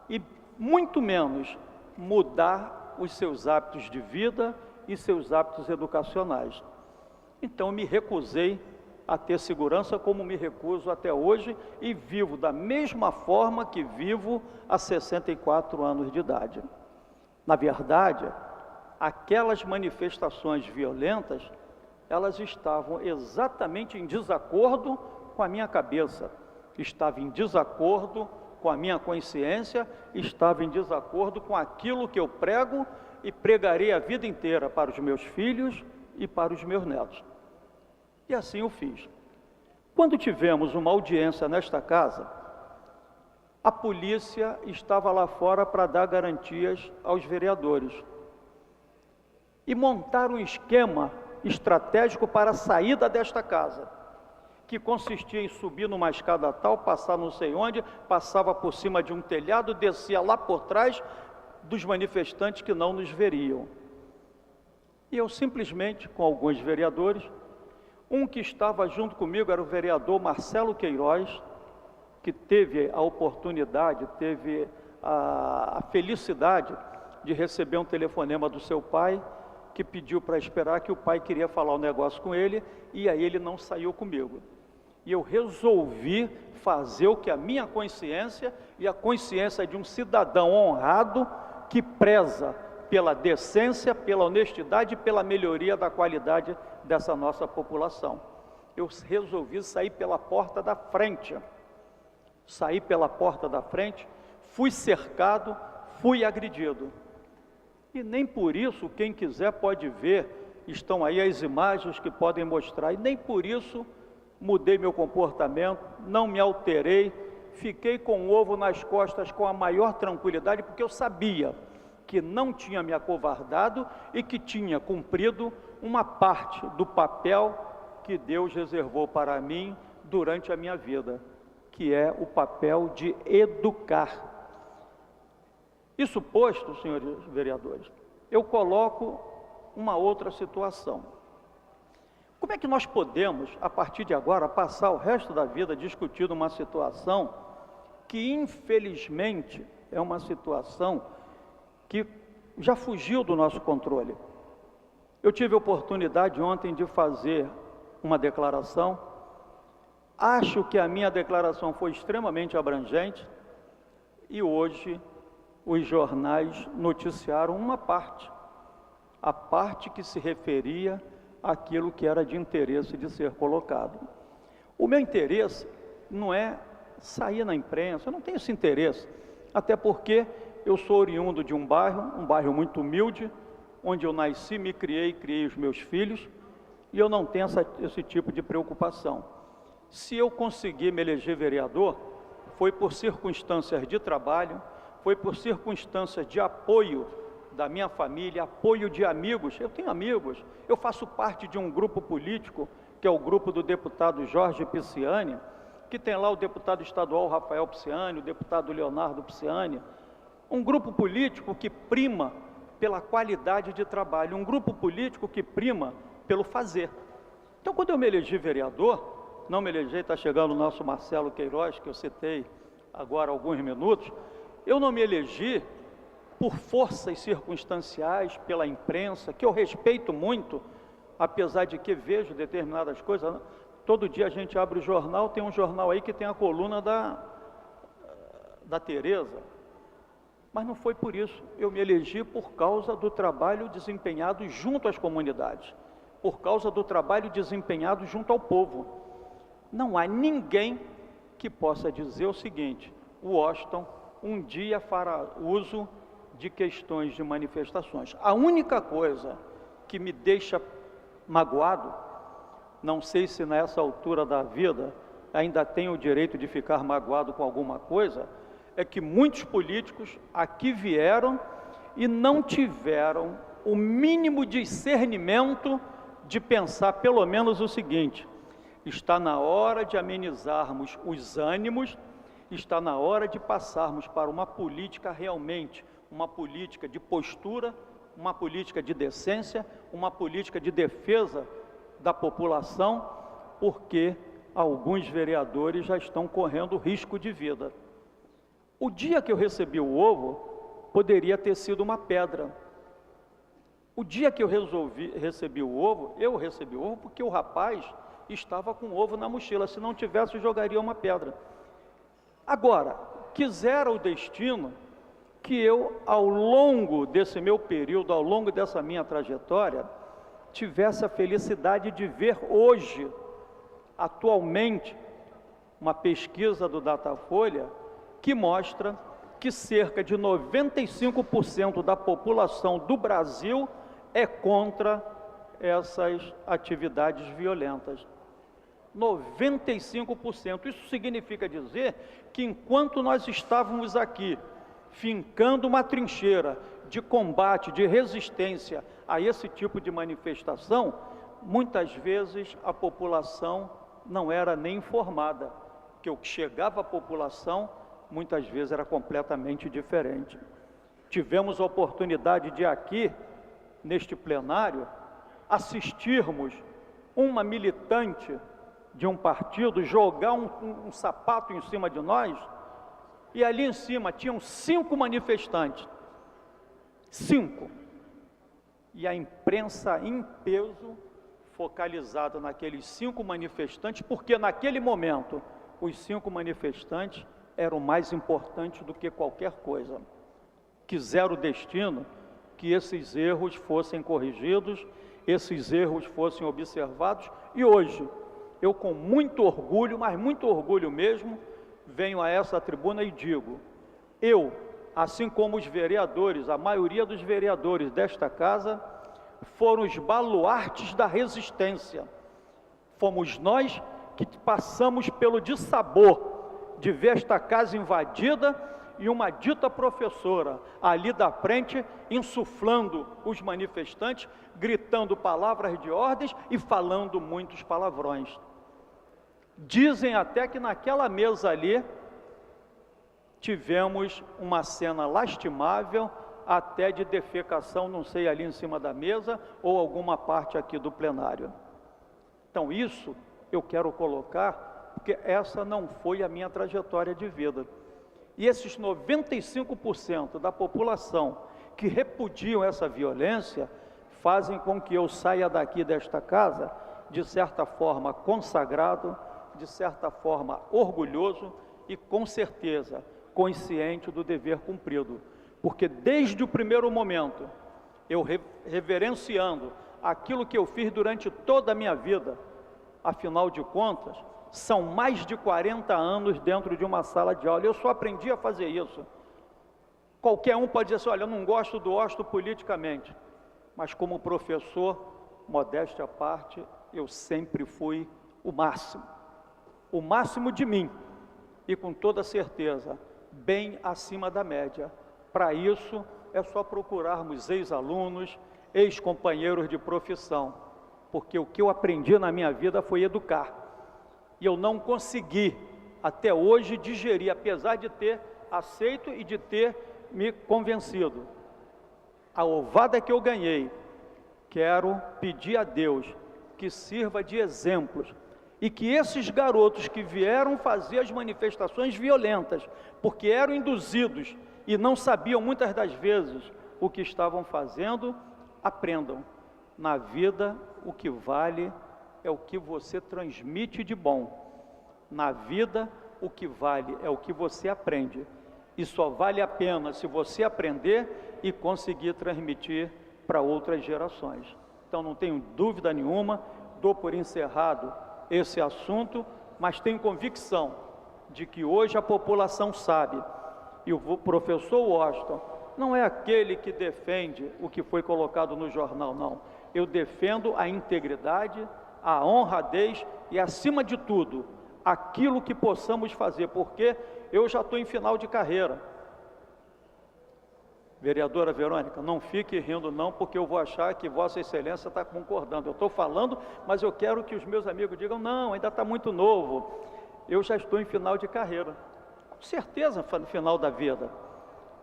e muito menos mudar os seus hábitos de vida e seus hábitos educacionais. Então eu me recusei a ter segurança, como me recuso até hoje, e vivo da mesma forma que vivo há 64 anos de idade. Na verdade, aquelas manifestações violentas, elas estavam exatamente em desacordo com a minha cabeça, estava em desacordo com a minha consciência, estava em desacordo com aquilo que eu prego e pregarei a vida inteira para os meus filhos e para os meus netos. E assim eu fiz. Quando tivemos uma audiência nesta casa, a polícia estava lá fora para dar garantias aos vereadores. E montaram um esquema estratégico para a saída desta casa, que consistia em subir numa escada tal, passar não sei onde, passava por cima de um telhado, descia lá por trás dos manifestantes que não nos veriam. E eu simplesmente, com alguns vereadores, um que estava junto comigo era o vereador Marcelo Queiroz, que teve a oportunidade, teve a felicidade de receber um telefonema do seu pai, que pediu para esperar, que o pai queria falar um negócio com ele, e aí ele não saiu comigo. E eu resolvi fazer o que a minha consciência e a consciência de um cidadão honrado que preza pela decência, pela honestidade e pela melhoria da qualidade dessa nossa população. Eu resolvi sair pela porta da frente. Saí pela porta da frente, fui cercado, fui agredido. E nem por isso, quem quiser pode ver, estão aí as imagens que podem mostrar, e nem por isso mudei meu comportamento, não me alterei, fiquei com o ovo nas costas com a maior tranquilidade, porque eu sabia que não tinha me acovardado e que tinha cumprido uma parte do papel que Deus reservou para mim durante a minha vida, que é o papel de educar. Isso posto, senhores vereadores, eu coloco uma outra situação. Como é que nós podemos, a partir de agora, passar o resto da vida discutindo uma situação que, infelizmente, é uma situação que já fugiu do nosso controle? Eu tive a oportunidade ontem de fazer uma declaração. Acho que a minha declaração foi extremamente abrangente e hoje os jornais noticiaram uma parte, a parte que se referia àquilo que era de interesse de ser colocado. O meu interesse não é sair na imprensa, eu não tenho esse interesse, até porque eu sou oriundo de um bairro muito humilde, onde eu nasci, me criei os meus filhos, e eu não tenho esse tipo de preocupação. Se eu conseguir me eleger vereador, foi por circunstâncias de trabalho, foi por circunstâncias de apoio da minha família, apoio de amigos. Eu tenho amigos, eu faço parte de um grupo político, que é o grupo do deputado Jorge Pisciani, que tem lá o deputado estadual Rafael Pisciani, o deputado Leonardo Pisciani, um grupo político que prima pela qualidade de trabalho, um grupo político que prima pelo fazer. Então, quando eu me elegi vereador, não me elegi, está chegando o nosso Marcelo Queiroz, que eu citei agora há alguns minutos, eu não me elegi por forças circunstanciais, pela imprensa, que eu respeito muito, apesar de que vejo determinadas coisas. Todo dia a gente abre o jornal, tem um jornal aí que tem a coluna da Tereza, mas não foi por isso. Eu me elegi por causa do trabalho desempenhado junto às comunidades, por causa do trabalho desempenhado junto ao povo. Não há ninguém que possa dizer o seguinte: o Washington um dia fará uso de questões de manifestações. A única coisa que me deixa magoado, não sei se nessa altura da vida ainda tenho o direito de ficar magoado com alguma coisa, é que muitos políticos aqui vieram e não tiveram o mínimo discernimento de pensar pelo menos o seguinte: está na hora de amenizarmos os ânimos, está na hora de passarmos para uma política realmente, uma política de postura, uma política de decência, uma política de defesa da população, porque alguns vereadores já estão correndo risco de vida. O dia que eu recebi o ovo, poderia ter sido uma pedra. O dia que eu recebi o ovo, eu recebi o ovo porque o rapaz estava com o ovo na mochila, se não tivesse, jogaria uma pedra. Agora, quisera o destino que eu, ao longo desse meu período, ao longo dessa minha trajetória, tivesse a felicidade de ver hoje, atualmente, uma pesquisa do Datafolha que mostra que cerca de 95% da população do Brasil é contra essas atividades violentas. 95%. Isso significa dizer que enquanto nós estávamos aqui, fincando uma trincheira de combate, de resistência a esse tipo de manifestação, muitas vezes a população não era nem informada, que o que chegava à população muitas vezes era completamente diferente. Tivemos a oportunidade de aqui, neste plenário, assistirmos uma militante de um partido jogar um sapato em cima de nós, e ali em cima tinham 5 manifestantes. 5. E a imprensa em peso focalizada naqueles 5 manifestantes, porque naquele momento os 5 manifestantes eram mais importantes do que qualquer coisa. Quiseram o destino que esses erros fossem corrigidos, esses erros fossem observados, e hoje, eu com muito orgulho, mas muito orgulho mesmo, venho a essa tribuna e digo, eu, assim como os vereadores, a maioria dos vereadores desta casa, foram os baluartes da resistência. Fomos nós que passamos pelo dissabor de ver esta casa invadida e uma dita professora ali da frente insuflando os manifestantes, gritando palavras de ordens e falando muitos palavrões. Dizem até que naquela mesa ali tivemos uma cena lastimável, até de defecação, não sei, ali em cima da mesa ou alguma parte aqui do plenário. Então isso eu quero colocar, porque essa não foi a minha trajetória de vida. E esses 95% da população que repudiam essa violência fazem com que eu saia daqui desta casa, de certa forma consagrado, de certa forma orgulhoso e com certeza consciente do dever cumprido. Porque desde o primeiro momento, eu reverenciando aquilo que eu fiz durante toda a minha vida, afinal de contas, são mais de 40 anos dentro de uma sala de aula, eu só aprendi a fazer isso. Qualquer um pode dizer assim, olha, eu não gosto do Osto politicamente, mas como professor, modéstia à parte, eu sempre fui o máximo de mim, e com toda certeza, bem acima da média. Para isso, é só procurarmos ex-alunos, ex-companheiros de profissão, porque o que eu aprendi na minha vida foi educar. E eu não consegui, até hoje, digerir, apesar de ter aceito e de ter me convencido. A ovada que eu ganhei, quero pedir a Deus que sirva de exemplos e que esses garotos que vieram fazer as manifestações violentas, porque eram induzidos e não sabiam muitas das vezes o que estavam fazendo, aprendam. Na vida, o que vale é o que você transmite de bom. Na vida, o que vale é o que você aprende. E só vale a pena se você aprender e conseguir transmitir para outras gerações. Então, não tenho dúvida nenhuma, dou por encerrado esse assunto, mas tenho convicção de que hoje a população sabe, e o professor Washington não é aquele que defende o que foi colocado no jornal, não. Eu defendo a integridade, a honradez e, acima de tudo, aquilo que possamos fazer, porque eu já estou em final de carreira. Vereadora Verônica, não fique rindo não, porque eu vou achar que Vossa Excelência está concordando. Eu estou falando, mas eu quero que os meus amigos digam, não, ainda está muito novo. Eu já estou em final de carreira. Com certeza no final da vida.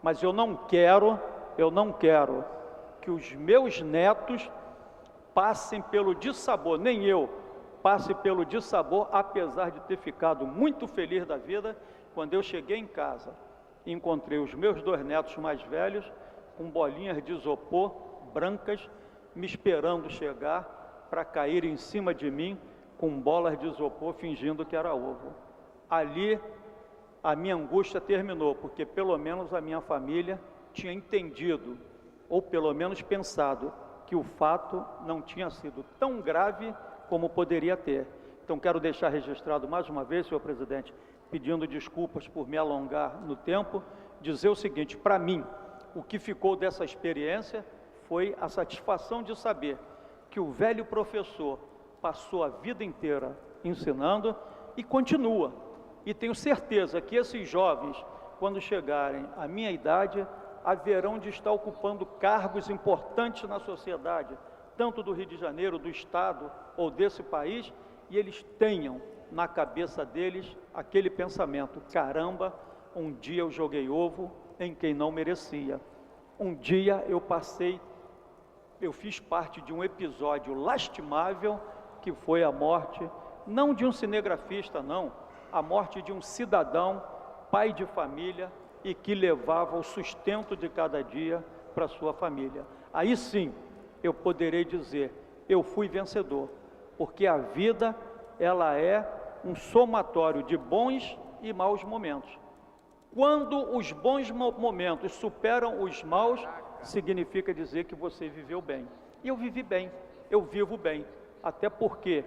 Mas eu não quero que os meus netos passem pelo dissabor, nem eu passe pelo dissabor, apesar de ter ficado muito feliz da vida, quando eu cheguei em casa, encontrei os meus 2 netos mais velhos, com bolinhas de isopor brancas, me esperando chegar para cair em cima de mim, com bolas de isopor, fingindo que era ovo. Ali, a minha angústia terminou, porque pelo menos a minha família tinha entendido, ou pelo menos pensado, que o fato não tinha sido tão grave como poderia ter. Então, quero deixar registrado mais uma vez, senhor presidente, pedindo desculpas por me alongar no tempo, dizer o seguinte: para mim, o que ficou dessa experiência foi a satisfação de saber que o velho professor passou a vida inteira ensinando e continua. E tenho certeza que esses jovens, quando chegarem à minha idade, haverão de estar ocupando cargos importantes na sociedade, tanto do Rio de Janeiro, do Estado ou desse país, e eles tenham na cabeça deles aquele pensamento: caramba, um dia eu joguei ovo em quem não merecia. Um dia eu fiz parte de um episódio lastimável, que foi a morte, não de um cinegrafista, não, a morte de um cidadão, pai de família, e que levava o sustento de cada dia para sua família. Aí sim, eu poderei dizer: eu fui vencedor, porque a vida, ela é um somatório de bons e maus momentos. Quando os bons momentos superam os maus, significa dizer que você viveu bem. E eu vivi bem, eu vivo bem, até porque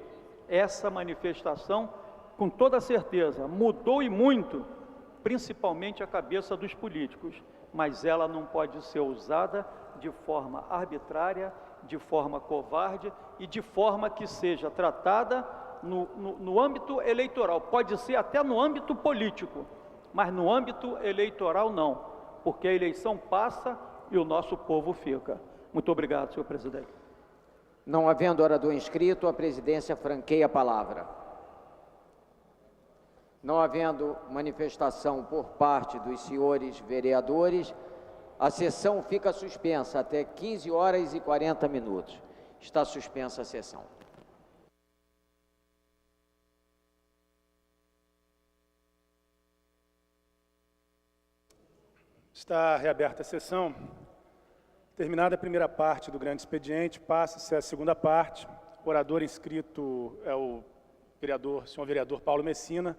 essa manifestação, com toda certeza, mudou e muito, principalmente a cabeça dos políticos, mas ela não pode ser usada de forma arbitrária, de forma covarde e de forma que seja tratada no âmbito eleitoral. Pode ser até no âmbito político, mas no âmbito eleitoral não, porque a eleição passa e o nosso povo fica. Muito obrigado, senhor presidente. Não havendo orador inscrito, a presidência franqueia a palavra. Não havendo manifestação por parte dos senhores vereadores, a sessão fica suspensa até 15 horas e 40 minutos. Está suspensa a sessão. Está reaberta a sessão. Terminada a primeira parte do grande expediente, passa-se a segunda parte. O orador inscrito é o senhor vereador Paulo Messina,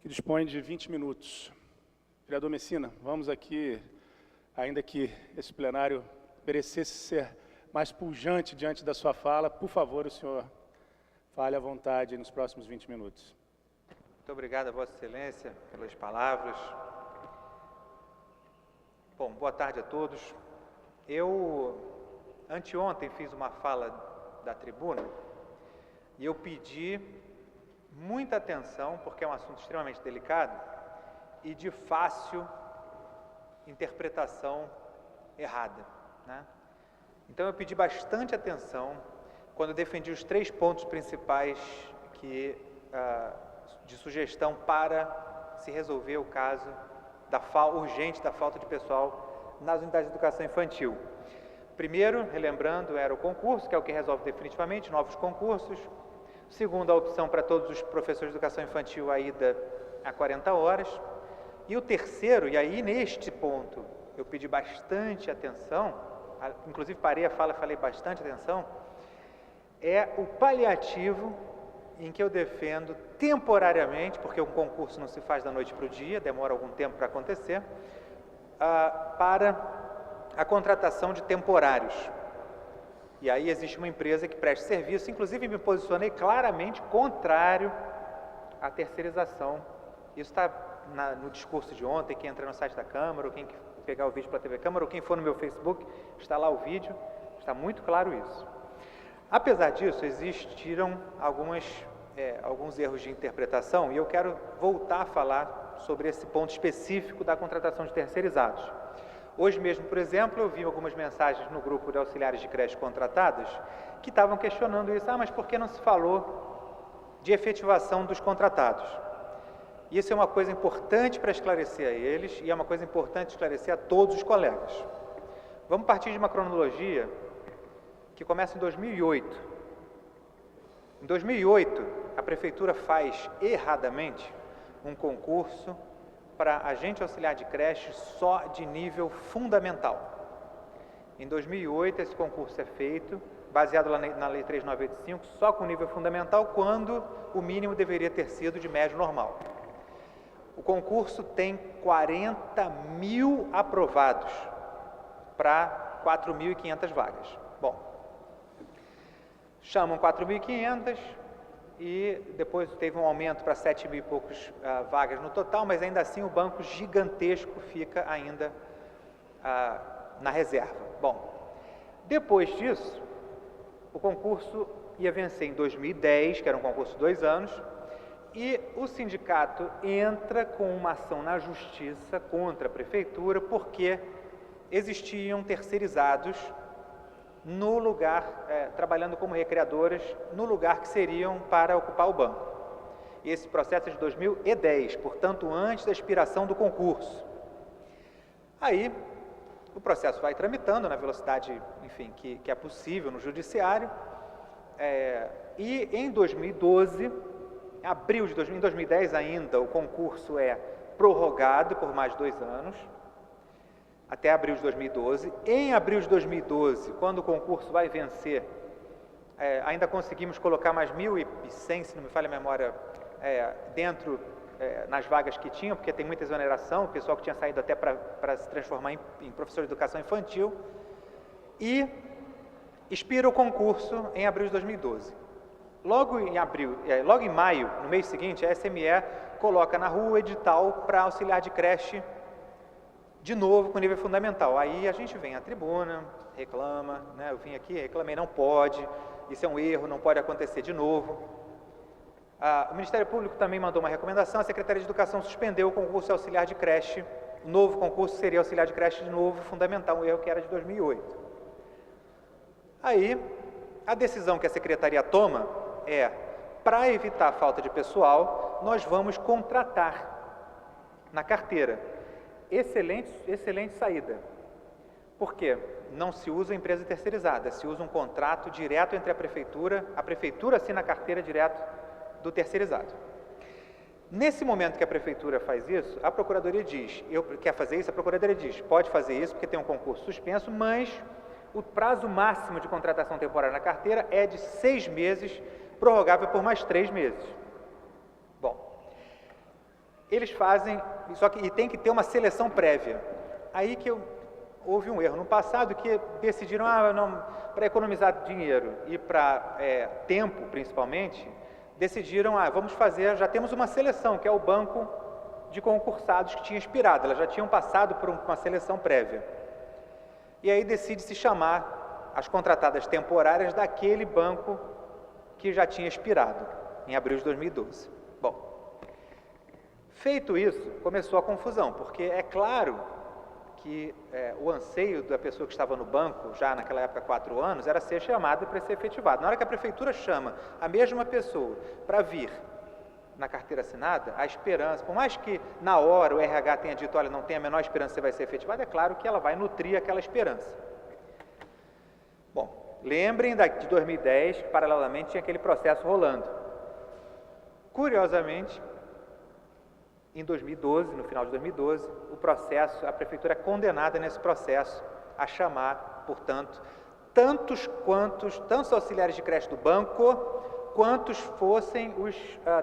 que dispõe de 20 minutos. Vereador Messina, vamos aqui, ainda que esse plenário merecesse ser mais pujante diante da sua fala, por favor, o senhor fale à vontade nos próximos 20 minutos. Muito obrigado a Vossa Excelência pelas palavras. Bom, boa tarde a todos. Eu, anteontem, fiz uma fala da tribuna e eu pedi muita atenção, porque é um assunto extremamente delicado e de fácil interpretação errada, né? Então eu pedi bastante atenção quando eu defendi os 3 pontos principais de sugestão para se resolver o caso urgente da falta de pessoal nas unidades de educação infantil. Primeiro, relembrando, era o concurso, que é o que resolve definitivamente, novos concursos. Segundo, a opção para todos os professores de educação infantil, a ida a 40 horas. E o terceiro, e aí neste ponto eu pedi bastante atenção, inclusive parei a fala e falei bastante atenção, é o paliativo em que eu defendo temporariamente, porque um concurso não se faz da noite para o dia, demora algum tempo para acontecer, para a contratação de temporários. E aí existe uma empresa que presta serviço, inclusive me posicionei claramente contrário à terceirização. Isso está no discurso de ontem, quem entra no site da Câmara, ou quem pegar o vídeo pela TV Câmara, ou quem for no meu Facebook, está lá o vídeo, está muito claro isso. Apesar disso, existiram alguns erros de interpretação e eu quero voltar a falar sobre esse ponto específico da contratação de terceirizados. Hoje mesmo, por exemplo, eu vi algumas mensagens no grupo de auxiliares de creche contratadas que estavam questionando isso. Mas por que não se falou de efetivação dos contratados? Isso é uma coisa importante para esclarecer a eles e é uma coisa importante esclarecer a todos os colegas. Vamos partir de uma cronologia que começa em 2008. Em 2008, a Prefeitura faz erradamente um concurso para agente auxiliar de creche só de nível fundamental. Em 2008, esse concurso é feito, baseado lá na Lei 3985, só com nível fundamental, quando o mínimo deveria ter sido de médio normal. O concurso tem 40.000 aprovados para 4.500 vagas. Bom, chamam 4.500, e depois teve um aumento para 7 mil e poucos vagas no total, mas ainda assim o banco gigantesco fica ainda na reserva. Bom, depois disso, o concurso ia vencer em 2010, que era um concurso de 2 anos, e o sindicato entra com uma ação na justiça contra a prefeitura porque existiam terceirizados no lugar, trabalhando como recreadoras, no lugar que seriam para ocupar o banco. E esse processo é de 2010, portanto, antes da expiração do concurso. Aí, o processo vai tramitando na velocidade, enfim, que é possível no judiciário, e em 2012, abril de 2010 ainda, o concurso é prorrogado por mais 2 anos, até abril de 2012. Em abril de 2012, quando o concurso vai vencer, ainda conseguimos colocar mais 1.100, se não me falha a memória, dentro, nas vagas que tinham, porque tem muita exoneração, o pessoal que tinha saído até para se transformar em professor de educação infantil, e expira o concurso em abril de 2012. Logo em maio, no mês seguinte, a SME coloca na rua o edital para auxiliar de creche de novo com nível fundamental. Aí a gente vem à tribuna, reclama, né? Eu vim aqui, reclamei, não pode, isso é um erro, não pode acontecer de novo. O Ministério Público também mandou uma recomendação, a Secretaria de Educação suspendeu o concurso auxiliar de creche, o novo concurso seria auxiliar de creche de novo fundamental, um erro que era de 2008. Aí, a decisão que a Secretaria toma é, para evitar a falta de pessoal, nós vamos contratar na carteira. Excelente saída. Por quê? Não se usa empresa terceirizada, se usa um contrato direto entre a prefeitura assina a carteira direto do terceirizado. Nesse momento que a prefeitura faz isso, a procuradoria diz, quer fazer isso, a procuradoria diz, pode fazer isso porque tem um concurso suspenso, mas o prazo máximo de contratação temporária na carteira é de 6 meses, prorrogável por mais 3 meses. Bom, eles fazem, e tem que ter uma seleção prévia. Aí que houve um erro no passado que decidiram, para economizar dinheiro e para tempo principalmente, decidiram, vamos fazer, já temos uma seleção, que é o banco de concursados que tinha expirado, elas já tinham passado por uma seleção prévia. E aí decide-se chamar as contratadas temporárias daquele banco que já tinha expirado, em abril de 2012. Bom, feito isso, começou a confusão, porque é claro que o anseio da pessoa que estava no banco, já naquela época 4 anos, era ser chamado para ser efetivado. Na hora que a prefeitura chama a mesma pessoa para vir na carteira assinada, a esperança, por mais que na hora o RH tenha dito, olha, não tem a menor esperança que você vai ser efetivado, é claro que ela vai nutrir aquela esperança. Bom, lembrem de 2010, que paralelamente tinha aquele processo rolando. Curiosamente, em 2012, no final de 2012, a prefeitura é condenada nesse processo a chamar, portanto, tantos auxiliares de creche do banco, quantos fossem os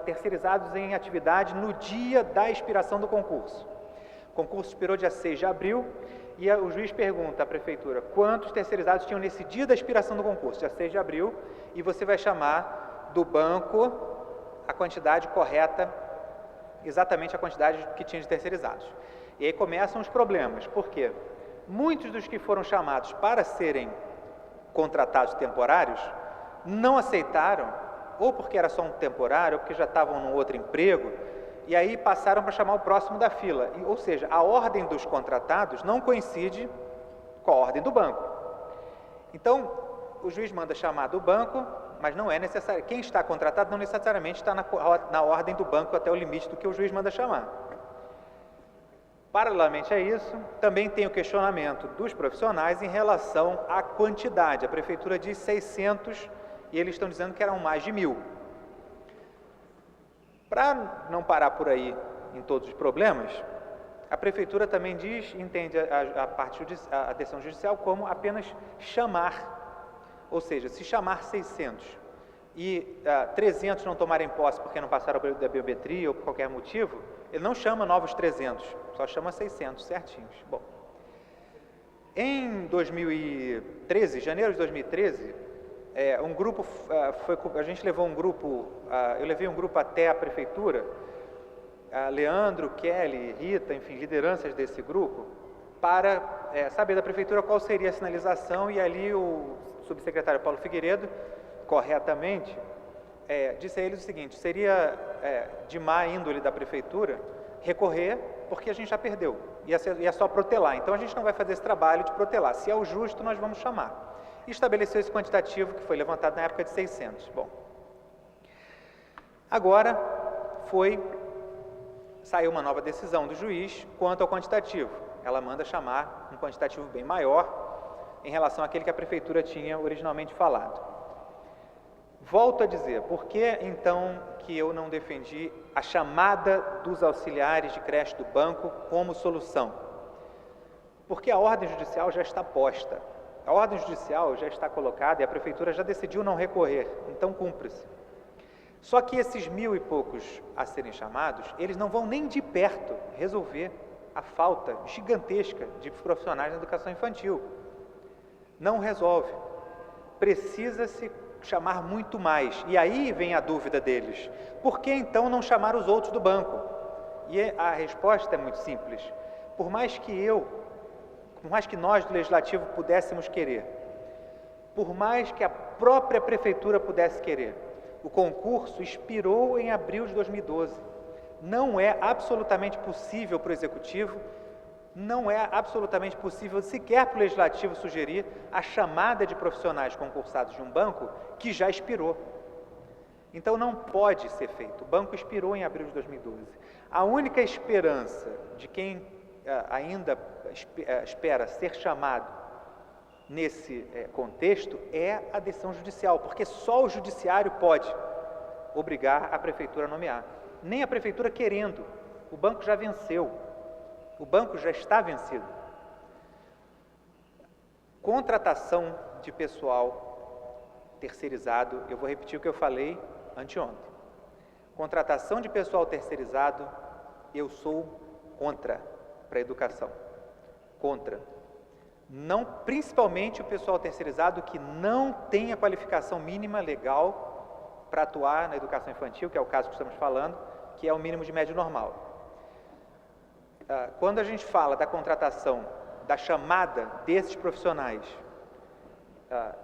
terceirizados em atividade no dia da expiração do concurso. O concurso expirou dia 6 de abril e o juiz pergunta à prefeitura quantos terceirizados tinham nesse dia da expiração do concurso, dia 6 de abril, e você vai chamar do banco a quantidade correta, exatamente a quantidade que tinha de terceirizados. E aí começam os problemas, porque muitos dos que foram chamados para serem contratados temporários não aceitaram, ou porque era só um temporário, ou porque já estavam num outro emprego, e aí passaram para chamar o próximo da fila. Ou seja, a ordem dos contratados não coincide com a ordem do banco. Então, o juiz manda chamar do banco, mas não é necessário. Quem está contratado não necessariamente está na ordem do banco até o limite do que o juiz manda chamar. Paralelamente a isso, também tem o questionamento dos profissionais em relação à quantidade. A prefeitura diz 600 e eles estão dizendo que eram mais de 1.000. Para não parar por aí em todos os problemas, a prefeitura também entende a decisão judicial como apenas chamar. Ou seja, se chamar 600 e 300 não tomarem posse porque não passaram o período da biometria ou por qualquer motivo, ele não chama novos 300, só chama 600 certinhos. Bom, em 2013, janeiro de 2013, a gente levou um grupo, eu levei um grupo até a prefeitura, Leandro, Kelly, Rita, enfim, lideranças desse grupo, para saber da prefeitura qual seria a sinalização, e ali o subsecretário Paulo Figueiredo, corretamente, disse a eles o seguinte: seria de má índole da prefeitura recorrer, porque a gente já perdeu, ia só protelar, então a gente não vai fazer esse trabalho de protelar, se é o justo nós vamos chamar. E estabeleceu esse quantitativo que foi levantado na época de 600. Bom, agora saiu uma nova decisão do juiz quanto ao quantitativo. Ela manda chamar um quantitativo bem maior em relação àquele que a prefeitura tinha originalmente falado. Volto a dizer, por que então que eu não defendi a chamada dos auxiliares de creche do banco como solução? Porque a ordem judicial já está posta. A ordem judicial já está colocada e a prefeitura já decidiu não recorrer, então cumpre-se. Só que esses 1000 e poucos a serem chamados, eles não vão nem de perto resolver a falta gigantesca de profissionais na educação infantil. Não resolve. Precisa-se chamar muito mais. E aí vem a dúvida deles. Por que então não chamar os outros do banco? E a resposta é muito simples. Por mais que nós do Legislativo pudéssemos querer, por mais que a própria Prefeitura pudesse querer, o concurso expirou em abril de 2012. Não é absolutamente possível para o Executivo, não é absolutamente possível sequer para o Legislativo sugerir a chamada de profissionais concursados de um banco que já expirou. Então não pode ser feito. O banco expirou em abril de 2012. A única esperança de quem ainda espera ser chamado nesse contexto é a decisão judicial, porque só o judiciário pode obrigar a prefeitura a nomear. Nem a prefeitura querendo. O banco já venceu. O banco já está vencido. Contratação de pessoal terceirizado, eu vou repetir o que eu falei anteontem. Contratação de pessoal terceirizado, eu sou contra para a educação. Contra. Não, principalmente o pessoal terceirizado que não tem a qualificação mínima legal para atuar na educação infantil, que é o caso que estamos falando, que é o mínimo de médio normal. Quando a gente fala da contratação, da chamada desses profissionais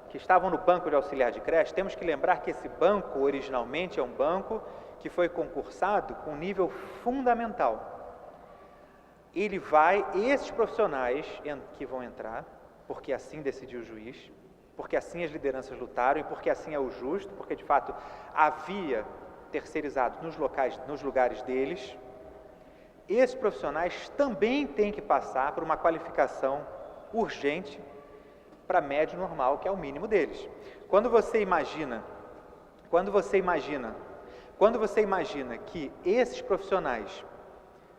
que estavam no banco de auxiliar de creche, temos que lembrar que esse banco, originalmente, é um banco que foi concursado com nível fundamental. Esses profissionais que vão entrar, porque assim decidiu o juiz, porque assim as lideranças lutaram e porque assim é o justo, porque de fato havia terceirizados nos lugares deles, esses profissionais também têm que passar por uma qualificação urgente para médio normal, que é o mínimo deles. Quando você imagina que esses profissionais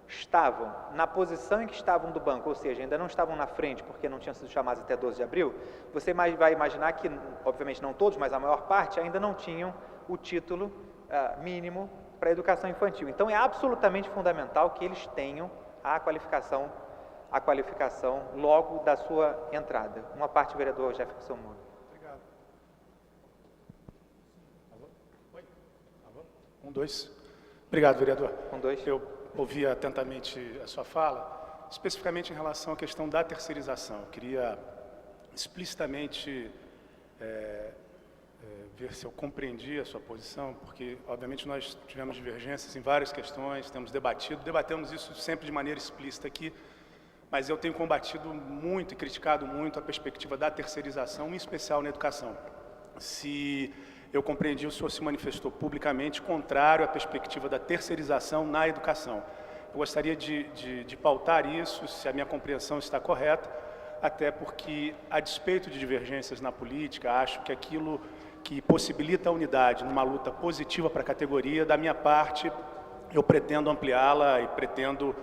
estavam na posição em que estavam do banco, ou seja, ainda não estavam na frente porque não tinham sido chamados até 12 de abril, você vai imaginar que, obviamente não todos, mas a maior parte ainda não tinham o título mínimo para a educação infantil. Então é absolutamente fundamental que eles tenham a qualificação logo da sua entrada. Uma parte, vereador Jefferson Moura. Obrigado. Oi? Um, dois. Obrigado, vereador. Eu ouvi atentamente a sua fala, especificamente em relação à questão da terceirização. Eu queria explicitamente ver se eu compreendi a sua posição, porque, obviamente, nós tivemos divergências em várias questões, debatemos isso sempre de maneira explícita aqui, mas eu tenho combatido muito e criticado muito a perspectiva da terceirização, em especial na educação. Se eu compreendi, o senhor se manifestou publicamente contrário à perspectiva da terceirização na educação. Eu gostaria de pautar isso, se a minha compreensão está correta, até porque, a despeito de divergências na política, acho que aquilo que possibilita a unidade numa luta positiva para a categoria, da minha parte, eu pretendo ampliá-la e pretendo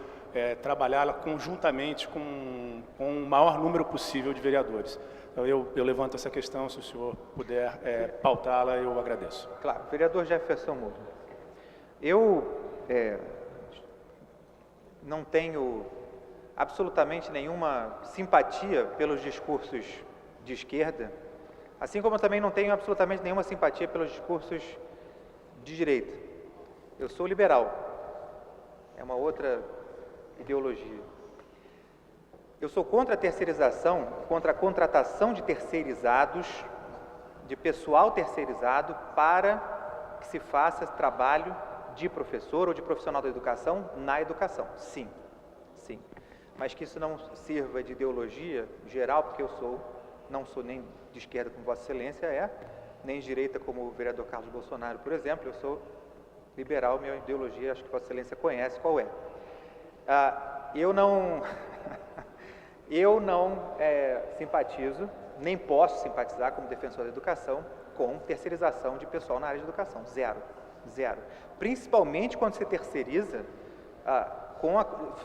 trabalhá-la conjuntamente com o maior número possível de vereadores. Então, eu levanto essa questão, se o senhor puder pautá-la, eu agradeço. Claro. Vereador Jefferson Moura, eu não tenho absolutamente nenhuma simpatia pelos discursos de esquerda Assim como eu também não tenho absolutamente nenhuma simpatia pelos discursos de direita. Eu sou liberal. É uma outra ideologia. Eu sou contra a terceirização, contra a contratação de terceirizados, de pessoal terceirizado para que se faça trabalho de professor ou de profissional da educação na educação. Sim, sim. Mas que isso não sirva de ideologia geral, porque não sou nem de esquerda como Vossa Excelência nem de direita como o vereador Carlos Bolsonaro, por exemplo. Eu sou liberal, minha ideologia, acho que Vossa Excelência conhece qual é. Eu não simpatizo, nem posso simpatizar como defensor da educação com terceirização de pessoal na área de educação. Zero. Zero. Principalmente quando se terceiriza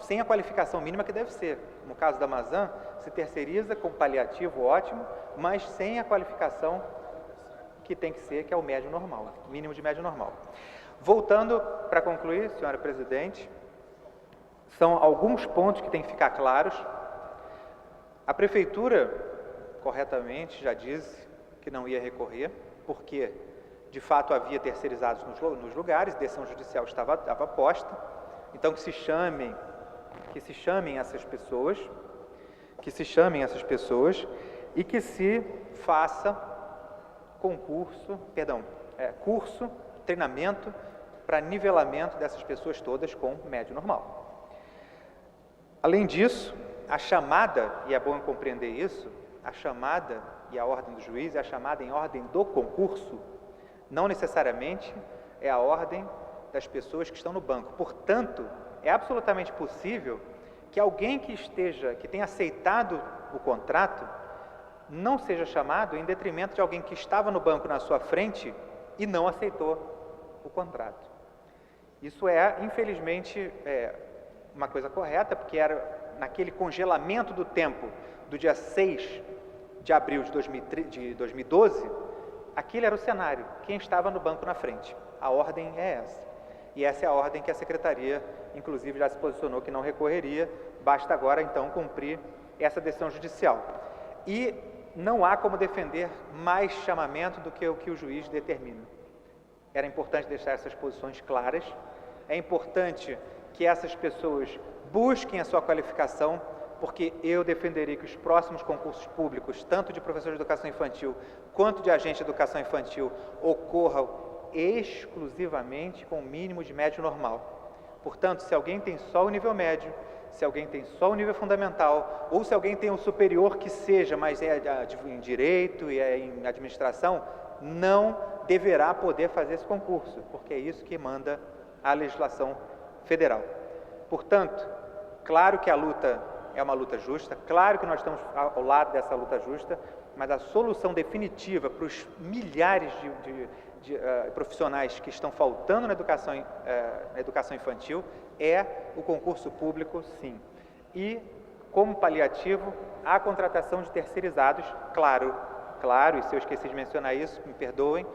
sem a qualificação mínima que deve ser. No caso da Amazon, se terceiriza com paliativo ótimo, mas sem a qualificação que tem que ser, que é o médio normal, mínimo de médio normal. Voltando para concluir, senhora presidente, são alguns pontos que têm que ficar claros. A prefeitura, corretamente, já disse que não ia recorrer, porque de fato havia terceirizados nos lugares, decisão judicial estava posta. Então que se chamem essas pessoas, e que se faça curso, treinamento para nivelamento dessas pessoas todas com médio normal. Além disso, a chamada, e é bom compreender isso, a chamada e a ordem do juiz é a chamada em ordem do concurso, não necessariamente é a ordem das pessoas que estão no banco. Portanto, é absolutamente possível que alguém que tenha aceitado o contrato, não seja chamado em detrimento de alguém que estava no banco na sua frente e não aceitou o contrato. Isso infelizmente, uma coisa correta, porque era naquele congelamento do tempo do dia 6 de abril de 2012, aquele era o cenário, quem estava no banco na frente. A ordem é essa. E essa é a ordem que a Secretaria, inclusive, já se posicionou que não recorreria, basta agora, então, cumprir essa decisão judicial. E não há como defender mais chamamento do que o que o juiz determina. Era importante deixar essas posições claras, é importante que essas pessoas busquem a sua qualificação, porque eu defenderia que os próximos concursos públicos, tanto de professor de educação infantil quanto de agente de educação infantil, ocorram exclusivamente com o mínimo de médio normal. Portanto, se alguém tem só o nível médio, se alguém tem só o nível fundamental, ou se alguém tem um superior que seja, mas é em direito e é em administração, não deverá poder fazer esse concurso, porque é isso que manda a legislação federal. Portanto, claro que a luta é uma luta justa, claro que nós estamos ao lado dessa luta justa, mas a solução definitiva para os milhares de profissionais que estão faltando na educação infantil é o concurso público, sim. E, como paliativo, a contratação de terceirizados, claro, e se eu esqueci de mencionar isso, me perdoem,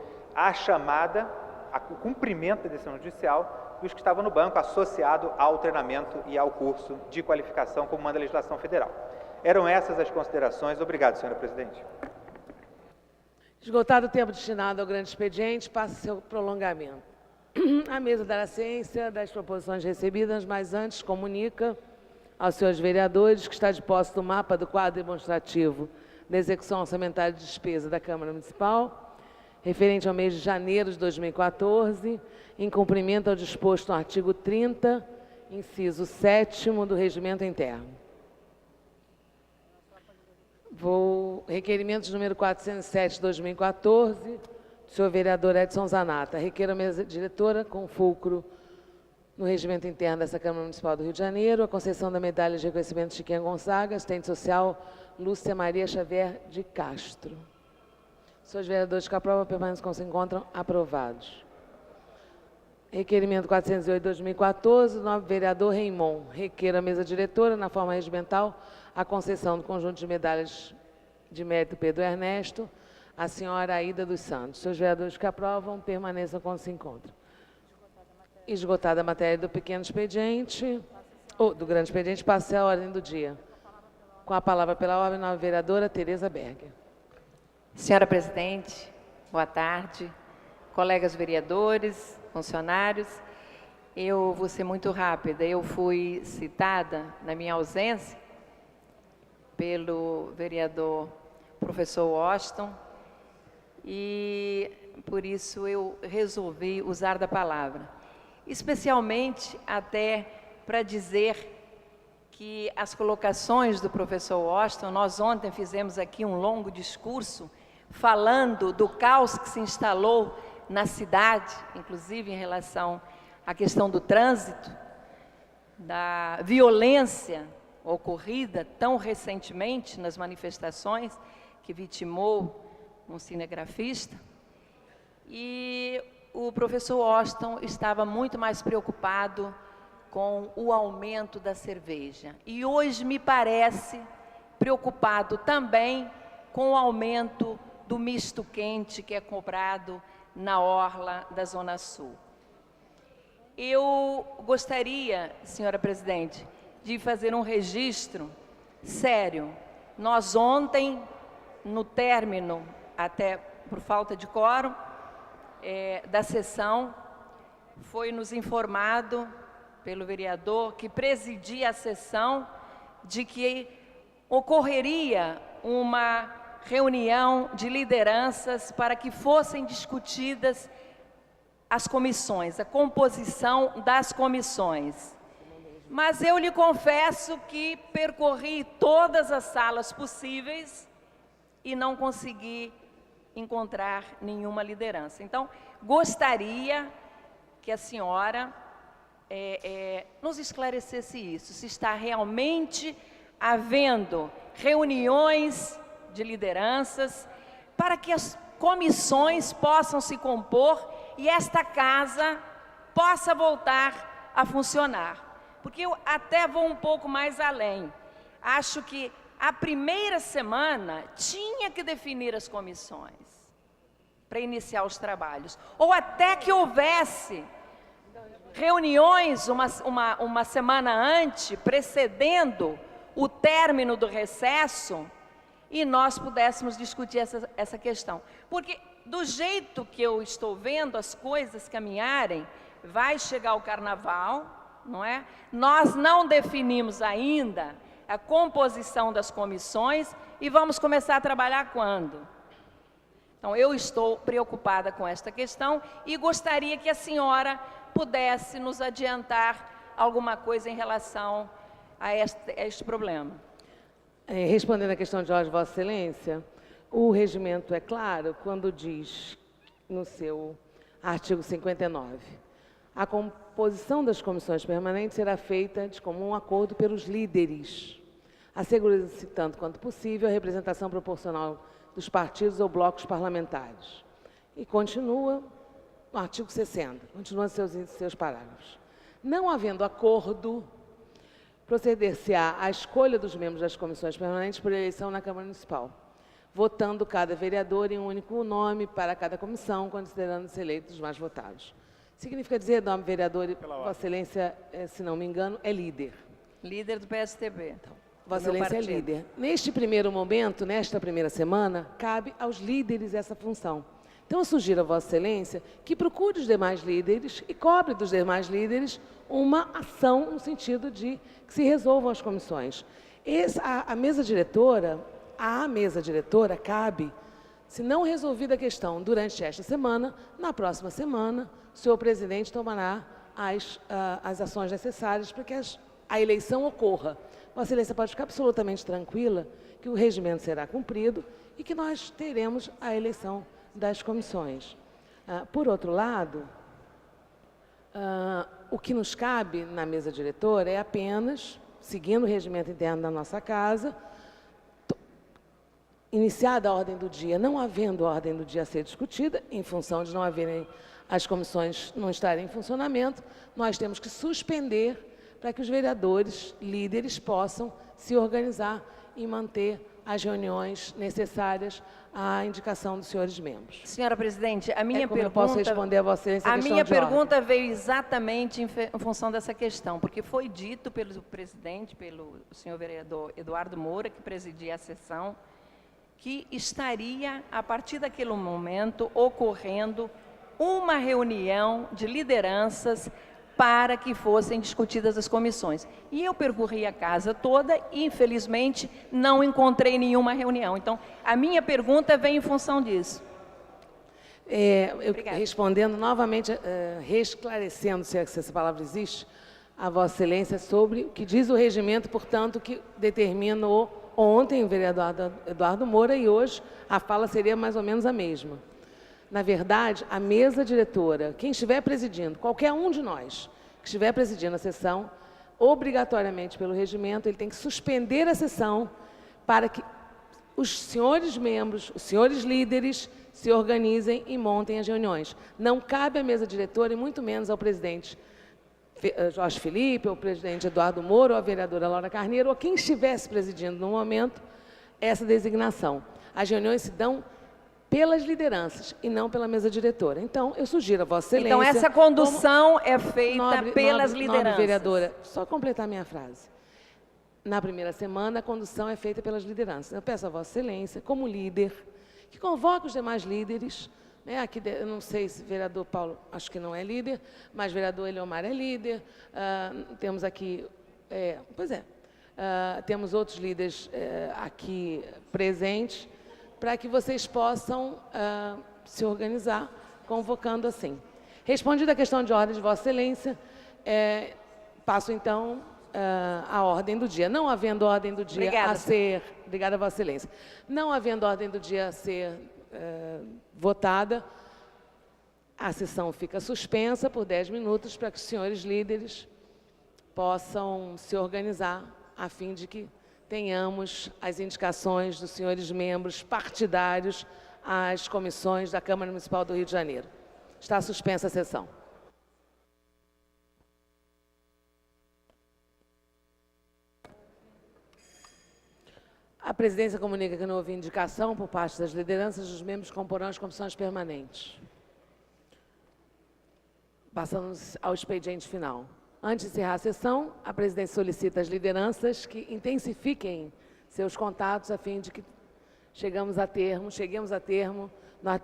o cumprimento da decisão judicial dos que estavam no banco, associado ao treinamento e ao curso de qualificação, como manda a legislação federal. Eram essas as considerações. Obrigado, senhora presidente. Esgotado o tempo destinado ao grande expediente, passa seu prolongamento. A mesa dará ciência das proposições recebidas, mas antes comunica aos senhores vereadores que está de posse do mapa do quadro demonstrativo da execução orçamentária de despesa da Câmara Municipal, referente ao mês de janeiro de 2014, em cumprimento ao disposto no artigo 30, inciso 7º do Regimento Interno. Requerimento de número 407 de 2014, do senhor vereador Edson Zanata. Requeiro a mesa diretora, com fulcro no regimento interno dessa Câmara Municipal do Rio de Janeiro, a concessão da medalha de reconhecimento Chiquinha Gonzaga, assistente social Lúcia Maria Xavier de Castro. Senhores vereadores que aprovam, permanecem como se encontram aprovados. Requerimento 408 de 2014, do nobre vereador Reimon. Requeiro a mesa diretora, na forma regimental, a concessão do conjunto de medalhas de mérito Pedro Ernesto, à senhora Aida dos Santos. Senhores vereadores que aprovam, permaneçam como se encontram. Esgotada a matéria do pequeno expediente, ou do grande expediente, passe a ordem do dia. Com a palavra pela ordem, nova vereadora Tereza Berger. Senhora Presidente, boa tarde. Colegas vereadores, funcionários, eu vou ser muito rápida. Eu fui citada, na minha ausência, pelo vereador professor Washington, e por isso eu resolvi usar da palavra. Especialmente até para dizer que as colocações do professor Washington, nós ontem fizemos aqui um longo discurso falando do caos que se instalou na cidade, inclusive em relação à questão do trânsito, da violência ocorrida tão recentemente nas manifestações que vitimou um cinegrafista. E o professor Washington estava muito mais preocupado com o aumento da cerveja. E hoje me parece preocupado também com o aumento do misto quente que é cobrado na orla da Zona Sul. Eu gostaria, senhora presidente, de fazer um registro sério. Nós ontem, no término, até por falta de quórum, da sessão, foi nos informado pelo vereador que presidia a sessão de que ocorreria uma reunião de lideranças para que fossem discutidas as comissões, a composição das comissões. Mas eu lhe confesso que percorri todas as salas possíveis e não consegui encontrar nenhuma liderança. Então, gostaria que a senhora nos esclarecesse isso, se está realmente havendo reuniões de lideranças para que as comissões possam se compor e esta casa possa voltar a funcionar. Porque eu até vou um pouco mais além. Acho que a primeira semana tinha que definir as comissões para iniciar os trabalhos. Ou até que houvesse reuniões uma semana antes, precedendo o término do recesso, e nós pudéssemos discutir essa questão. Porque, do jeito que eu estou vendo as coisas caminharem, vai chegar o carnaval, não é? Nós não definimos ainda a composição das comissões e vamos começar a trabalhar quando? Então, eu estou preocupada com esta questão e gostaria que a senhora pudesse nos adiantar alguma coisa em relação a este problema. Respondendo à questão de ordem de Vossa Excelência, o regimento é claro quando diz, no seu artigo 59, a composição das comissões permanentes será feita de comum acordo pelos líderes, assegurando-se, tanto quanto possível, a representação proporcional dos partidos ou blocos parlamentares. E continua no artigo 60, continua seus parágrafos. Não havendo acordo, proceder-se-á à escolha dos membros das comissões permanentes por eleição na Câmara Municipal, votando cada vereador em um único nome para cada comissão, considerando-se eleitos os mais votados. Significa dizer, nome vereador, Vossa Excelência, se não me engano, é líder. Líder do PSTB. Então, Vossa Excelência é líder. Neste primeiro momento, nesta primeira semana, cabe aos líderes essa função. Então, eu sugiro a Vossa Excelência que procure os demais líderes e cobre dos demais líderes uma ação no sentido de que se resolvam as comissões. À mesa diretora cabe, se não resolvida a questão durante esta semana, na próxima semana, o senhor presidente tomará as ações necessárias para que a eleição ocorra. Vossa Excelência pode ficar absolutamente tranquila que o regimento será cumprido e que nós teremos a eleição das comissões. Por outro lado, o que nos cabe na mesa diretora é apenas, seguindo o regimento interno da nossa casa, iniciada a ordem do dia, não havendo ordem do dia a ser discutida, em função de não haverem as comissões não estarem em funcionamento, nós temos que suspender para que os vereadores, líderes, possam se organizar e manter as reuniões necessárias à indicação dos senhores membros. Senhora presidente, a minha pergunta... Eu posso responder a Vossa Excelência a minha pergunta veio exatamente em função dessa questão, porque foi dito pelo presidente, pelo senhor vereador Eduardo Moura, que presidia a sessão, que estaria, a partir daquele momento, ocorrendo uma reunião de lideranças para que fossem discutidas as comissões. E eu percorri a casa toda e, infelizmente, não encontrei nenhuma reunião. Então, a minha pergunta vem em função disso. Respondendo novamente, reesclarecendo, se essa palavra existe, a Vossa Excelência sobre o que diz o regimento, portanto, que determinou ontem o vereador Eduardo Moura e hoje a fala seria mais ou menos a mesma. Na verdade, a mesa diretora, quem estiver presidindo, qualquer um de nós que estiver presidindo a sessão, obrigatoriamente pelo regimento, ele tem que suspender a sessão para que os senhores membros, os senhores líderes, se organizem e montem as reuniões. Não cabe à mesa diretora, e muito menos ao presidente Jorge Felipe, ao presidente Eduardo Moura, ou à vereadora Laura Carneiro, ou quem estivesse presidindo no momento, essa designação. As reuniões se dão pelas lideranças e não pela mesa diretora. Então, eu sugiro a Vossa Excelência... Então, essa condução é feita pelas lideranças. Nobre vereadora, só completar minha frase. Na primeira semana, a condução é feita pelas lideranças. Eu peço a Vossa Excelência, como líder, que convoque os demais líderes. Né? Aqui, eu não sei se o vereador Paulo, acho que não é líder, mas o vereador Eleomar é líder. Temos aqui... temos outros líderes aqui presentes, para que vocês possam se organizar, convocando assim. Respondida a questão de ordem de Vossa Excelência, passo então a ordem do dia. Não havendo ordem do dia Obrigada, Vossa Excelência. Não havendo ordem do dia a ser votada, a sessão fica suspensa por 10 minutos para que os senhores líderes possam se organizar a fim de que tenhamos as indicações dos senhores membros partidários às comissões da Câmara Municipal do Rio de Janeiro. Está suspensa a sessão. A presidência comunica que não houve indicação por parte das lideranças dos membros que comporão as comissões permanentes. Passamos ao expediente final. Antes de encerrar a sessão, a presidência solicita às lideranças que intensifiquem seus contatos a fim de que cheguemos a termo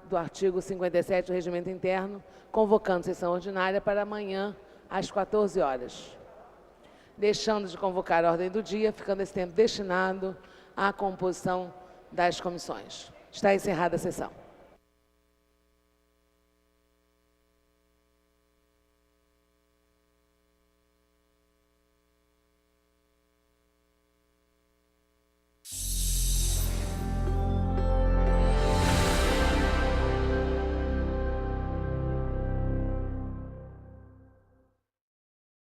do artigo 57 do Regimento Interno, convocando sessão ordinária para amanhã às 14 horas. Deixando de convocar a ordem do dia, ficando esse tempo destinado à composição das comissões. Está encerrada a sessão.